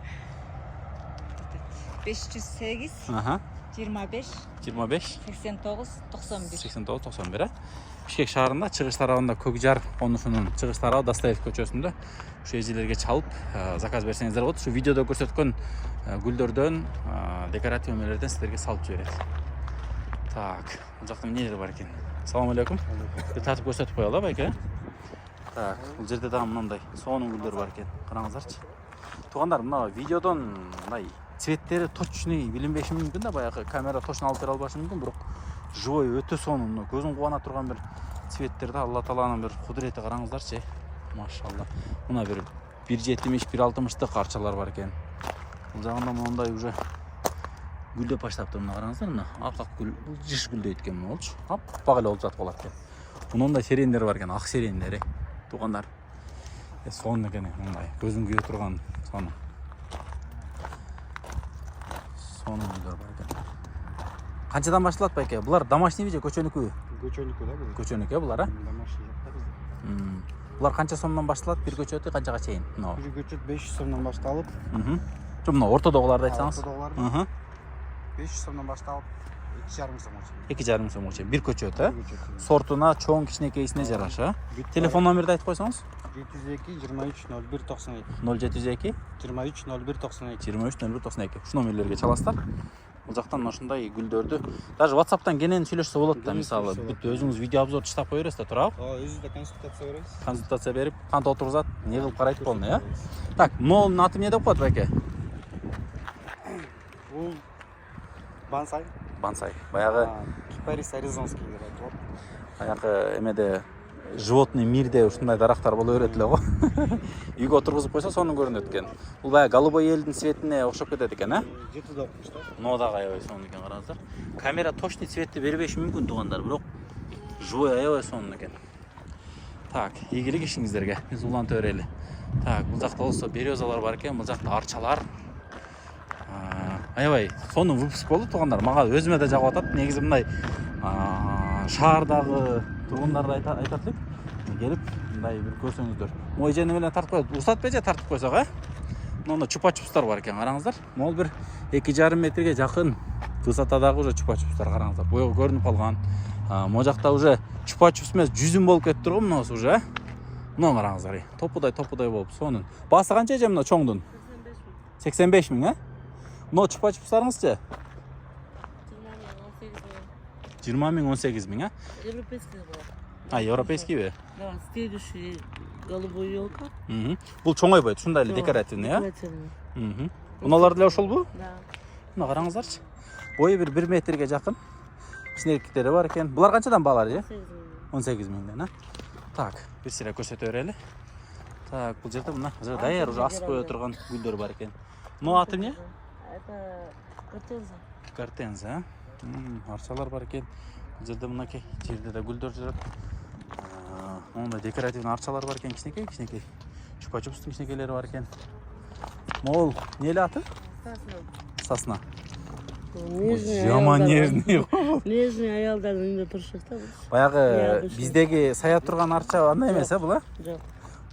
508 Аха. 25 25 89 91. 89 91, а? Бишкек шаарында чыгыш тарабында Көкжар конушунун чыгыш тарабы Достоевский көчөсүндө ушу эжелерге чалып заказ берсеңиздер болот. Ушу видеодо көрсөткөн гүлдөрдөн, декоратив эмелерден силерге салып жиберет. Так, бул жакта эмнелер бар экен? Салам алейкум. Татып көрсөтүп коелу, байке. Так, бул жерде дагы мындай сонун гүлдөр бар экен. Караңыздарчы. Туугандар, мына видеодон мындай цветтери точный билинбеши мүмкүн да, баягы камера точно алып бере албашы мүмкүн, бирок живой өтө сонун, көзүң кубана турган бир цветтерди Алла Тааланын бир кудурети, караңыздарчы. Машалла. Мына бир 1,70-1,60 арчалар бар экен. Бул жагында мындай уже гүлдөп баштаптыр, мына караңыздар, мына ак гүл, бул жиш гүлдөйт экен мына болчу. Аппак эле болуп жатып калат экен. Мындай серендер бар экен, ак серендери. Туугандар. Сонун экен, мындай көзүң күйө турган сонун. Сонун гүлдөр бар экен. Канчадан башталат байке? Булар домашний же көчөнүкү? Көчөнүкү да бул. Көчөнүкү булар, а? Домашний жакта бизде. Булар канча сомдон башталат? Бир көчөтү канчага чейин? Бир көчөт 500 сомдон башталып, Жо, мына ортодогуларды айтсаңыз. ортодогулар 500 сомдон башталып 2,5 сомго чейин. 2,5 сомго чейин бир көчөт, э? Сортуна, чоң, кичинекейсине жараша. Телефон номерди айтып койсоңуз? 702 23 01 92. 072 23 01 92. 23 01 92. Ушу номерлерге чаласыздар. Бул жактан ушундай гүлдөрдү даже WhatsApp'тан кенен сүйлөшсө болот да, мисалы бүт өзүңүз видео обзор таштап кое бересиз да, туурабы? Өзүбүздө консультация беребиз. Консультация берип, кантип отургузат, не кылып карайт полный, э? Так, могунун аты эмне деп коет байке? Бул бонсай. Бонсай. Баягы Кипарис аризонский деп айтылат. баягы эмеде животный мирде ушундай дарактар боло берет эле го. Үйгө отургузуп койсо сонун көрүнөт экен. Бул баягы голубой элдин цветине окшоп кетет экен, а? Жетиде окумуш да. Но дагы аябай сонун экен, караңыздар. Камера точный цветти бербеши мүмкүн туугандар, бирок живой аябай сонун экен. Так, ийгилик ишиңиздерге. Биз улантып берели. Так, бул жакта болсо березалар бар экен, бул жакта арчалар. Аябай сонун выпуск болду туугандар. Мага өзүмө да жагып атат. Негизи мындай шаардагы тургундарды айтат элек. Келип, мындай бир көрсөңүздөр. Мой жене менен тартып коет. Уруксат же тартып койсок, а? Мында чупа-чупстар бар экен, караңыздар. Могул бир 2,5 метрге жакын высотадагы уже чупа-чупстар, караңыздар. Боёгу көрүнүп калган. Могу жакта уже чупа-чупс эмес, жүзүм болуп кетиптир го мынасы уже, а? Мына караңыздар. Топудай болуп сонун. Баасы канча же мына чоңдун? 85 миң, а? Мына чупа-чупстарыңызчы? 20 миң, 18 миң, а? Европейский был. Европейскийби? Да, следующий голубой елка. Бул чоңойбойт, ушундай эле декоративный, а? Муналар деле ошолбу? Да. Мына караңыздарчы. Бою бир 1 метрге жакын. кичинекиктери бар экен. Булар канчадан баалары же? 18 18 миңден, а? Так, бир сыйра көрсөтө берели. Так, бул жерде мына даяр уже асып кое турган гүлдөр бар экен. Мына аты эмне? Это гортензия. Гортензия, арчалар бар экен. Бул жерде мынакей жерде да гүлдөр жүрөт. Монда декоративный арчалар бар экен, кичинекей. Чупа-чупстун кичинекейлери бар экен. Мол, эмне аты? Сосна. Жаман нежный. Нежный аялдардын үйүндө турушат да. Баягы биздеги сая турган арча андай эмес, була? Жок.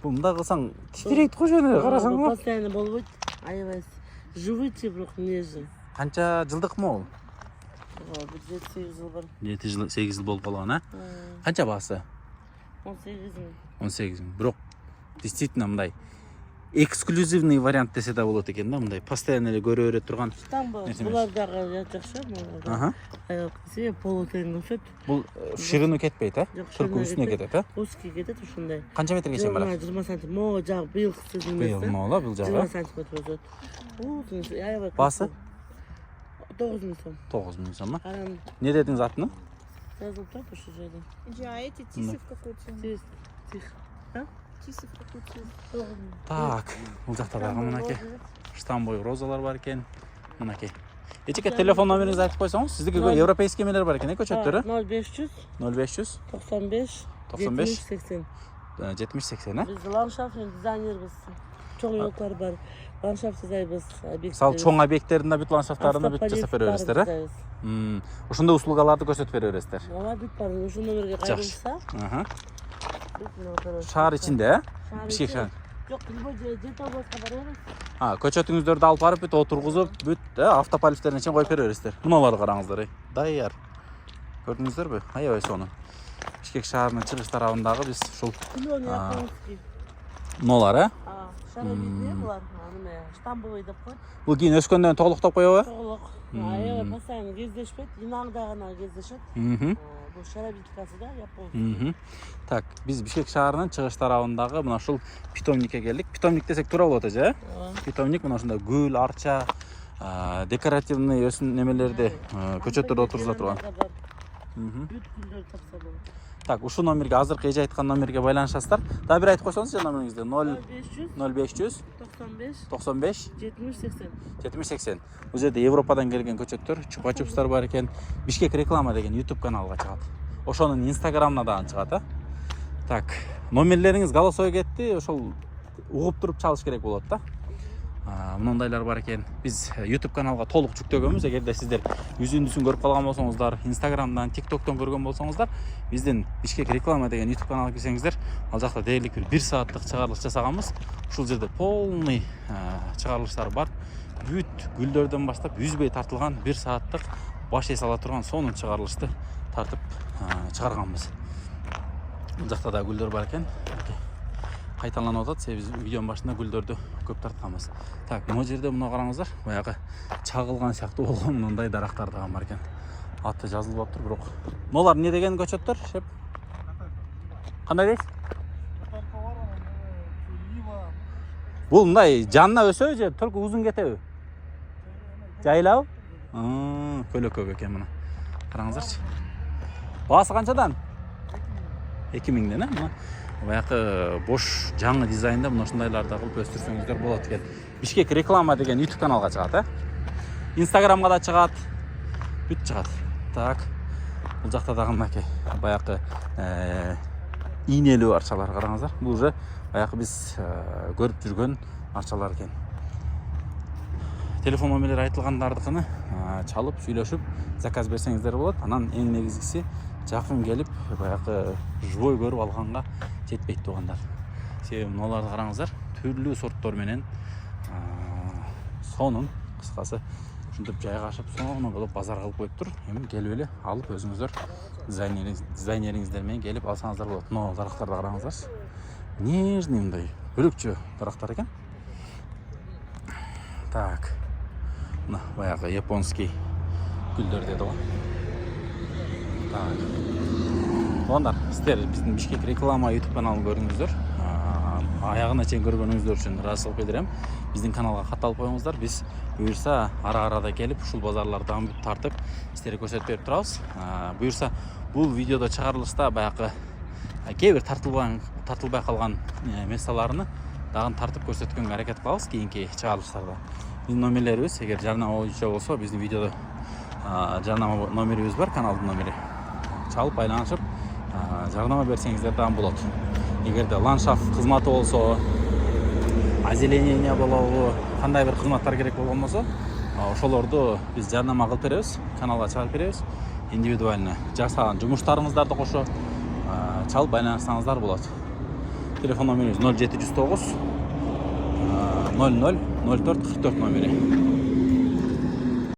Бул мында кылсаң титирейт го жөнү, карасаң. Постоянно болбойт. Аябайсың. Живый бирок нежный. Канча жылдык мол? Бир 7-8 жыл бар. 7-8 жыл болуп калган, а? Канча баасы? 18 миң. 18 миң. Бирок действительно мындай эксклюзивный вариант десе да болот экен да, мындай постоянно эле көрө бере турган. Булар дагы жакшы, Ага. Себеби полутен өсөт. Бул ширину кетпейт, а? Только үстүнө кетет, а? Узкий кетет ушундай. Канча метрге чейин барат? 20 см. Могу жагы быйыл сиздин Быйыл могу, бул жагы. 20 см өсөт. Аябай. Баасы? 9 миң сом. 9 миң сом. Анан Не дедиңиз атын? жазылып турат ошол жерде. А эти тисы в какую цену? Тих. Тисы в какую цену? 9 миң. Так, бул жакта дагы мынакей штамбой розалар бар экен. Мынакей. Эчеке телефон номериңизди айтып койсоңуз, сиздики европейский эмелер бар экен, көчөттөрү? 0500 0500 95 95 80. 70-80, а? Биз ландшафтный дизайнербиз. Чоң yo'llar бар. Ландшафт жасайбыз. Мисалы чоң объекттердин да бүт ландшафттарын бүт жасап бере бересиздер, э? Ошондой услугаларды көрсөтүп бере бересиздер. Ооба, бүт бар. Ушул номерге кайрылса, Аха. бүт Шаар ичинде, э? Бишкек шаар. Жок, любой жерде жетобозго бара беребиз. Көчөтүңүздөрдү алып барып бүт отургузуп, бүт автополифтерине чейин коюп бере бересиздер. Муналарды караңыздар, даяр. Көрдүңүздөрбү? Аябай сонун. Бишкек шаарынын чыгыш тарабындагы биз ушул муналар, э? Шаровидные булар, неме, штамбовый деп коет. Бул кийин өскөндөн толуктоп коебу? Толук. Аябай постоянно кездешпейт, инаңда гана кездешет. Бул шаровидкасы да, япон. Так, биз Бишкек шаарынын чыгыш тарабындагы мына ушул питомникке келдик. Питомник десек туура болот эже, э? Питомник мына ушундай гүл, арча, декоративный өсүм немелерди көчөттөрдө отыргуза турган. Бүт гүлдөр тапса болот. Так, ушул номерге азыркы эже айткан номерге байланышасыздар. Дагы бир айтып койсоңуз же номериңизди. 0500 95 70-80. Бул жерде Европадан келген көчөттөр, чупа-чупстар бар экен. Бишкек реклама деген YouTube каналга чыгат. Ошонун Instagramына дагы чыгат, а? Так, номерлериңиз голосой кетти, ошол угуп туруп чалыш керек болот да. Мындайлар бар экен. Биз YouTube каналга толук жүктөгөнбүз. Эгерде сиздер жүзүндүсүн көрүп калган болсоңуздар, Instagramдан, TikTokтон көргөн болсоңуздар, биздин Бишкек реклама деген YouTube каналга кирсеңиздер, ал жакта дээрлик бир сааттык чыгарылыш жасаганбыз. Ушул жерде полный чыгарылыштар бар. Бүт гүлдөрдөн баштап үзбөй тартылган 1 сааттык баш эс ала турган сонун чыгарылышты тартып чыгарганбыз. Бул жакта да гүлдөр бар экен. Кайталанып атат, себеби биз видеонун башында гүлдөрдү көп тартканбыз. Так, мына жерде мына караңыздар, баягы чагылган сыяктуу болгон мындай дарактар да бар экен. Аты жазылып атыр, бирок мулар эмне деген көчөттөр, шеп? Кандай дейсиз? Бул мындай жанына өсөбү же только узун кетеби? Жайлабы? Көлөкөк экен мына. Караңыздарчы. Баасы канчадан? 2000ден, э? Баягы бош жаңы дизайнда мына ушундайларды кылып өстүрсөңүздөр болот экен. Бишкек реклама деген YouTube каналга чыгат, э? Instagramга да чыгат. Бүт чыгат. Так. Бул жакта дагы мынакей баягы ийнелүү арчалар караңыздар. Бул уже баягы биз көрүп жүргөн арчалар экен. Телефон номерлери айтылгандардыкыны чалып, сүйлөшүп, заказ берсеңиздер болот. Анан эң негизгиси жакын келип, баягы живой көрүп алганга жетпейт тугандар. Себеби мыналарды караңыздар, түрлүү сорттор менен сонун, кыскасы ушинтип жайгашып, сонун кылып базар кылып коюптур. Эми келип эле алып өзүңүздөр дизайнериңиздер менен келип алсаңыздар болот. Мына дарактарды караңыздарчы. Нежный мындай бөлөкчө дарактар экен. Так. Мына баягы японский гүлдөр деди го. Так. Туугандар, сиздер биздин Бишкек реклама YouTube каналын көрдүңүздөр. аягына чейин көргөнүңүздөр үчүн ыраазычылык билдирем. Биздин каналга катталып коюңуздар. Биз буюрса ара-арада келип ушул базарлардан тартып сиздерге көрсөтүп берип турабыз. Буюрса бул видеодо чыгарылышта баягы кээ бир тартылбай калган месаларны дагы тартып көрсөткөнгө аракет кылабыз кийинки чыгарылыштарда. Биздин номерлерибиз эгер жарнама боюнча болсо, биздин видеодо жарнама номерибиз бар, каналдын номери. Чалып байланышып жарнама берсеңиздер дагы болот. Эгерде ландшафт кызматы болсо, озеленение болобу, кандай бир кызматтар керек болгон болсо, ошолорду биз жарнама кылып беребиз, каналга чыгарып беребиз. Индивидуально жасаган жумуштарыңыздарды кошо чалып байланышсаңыздар болот. Телефон номерибиз 0709 00 04 44 номери.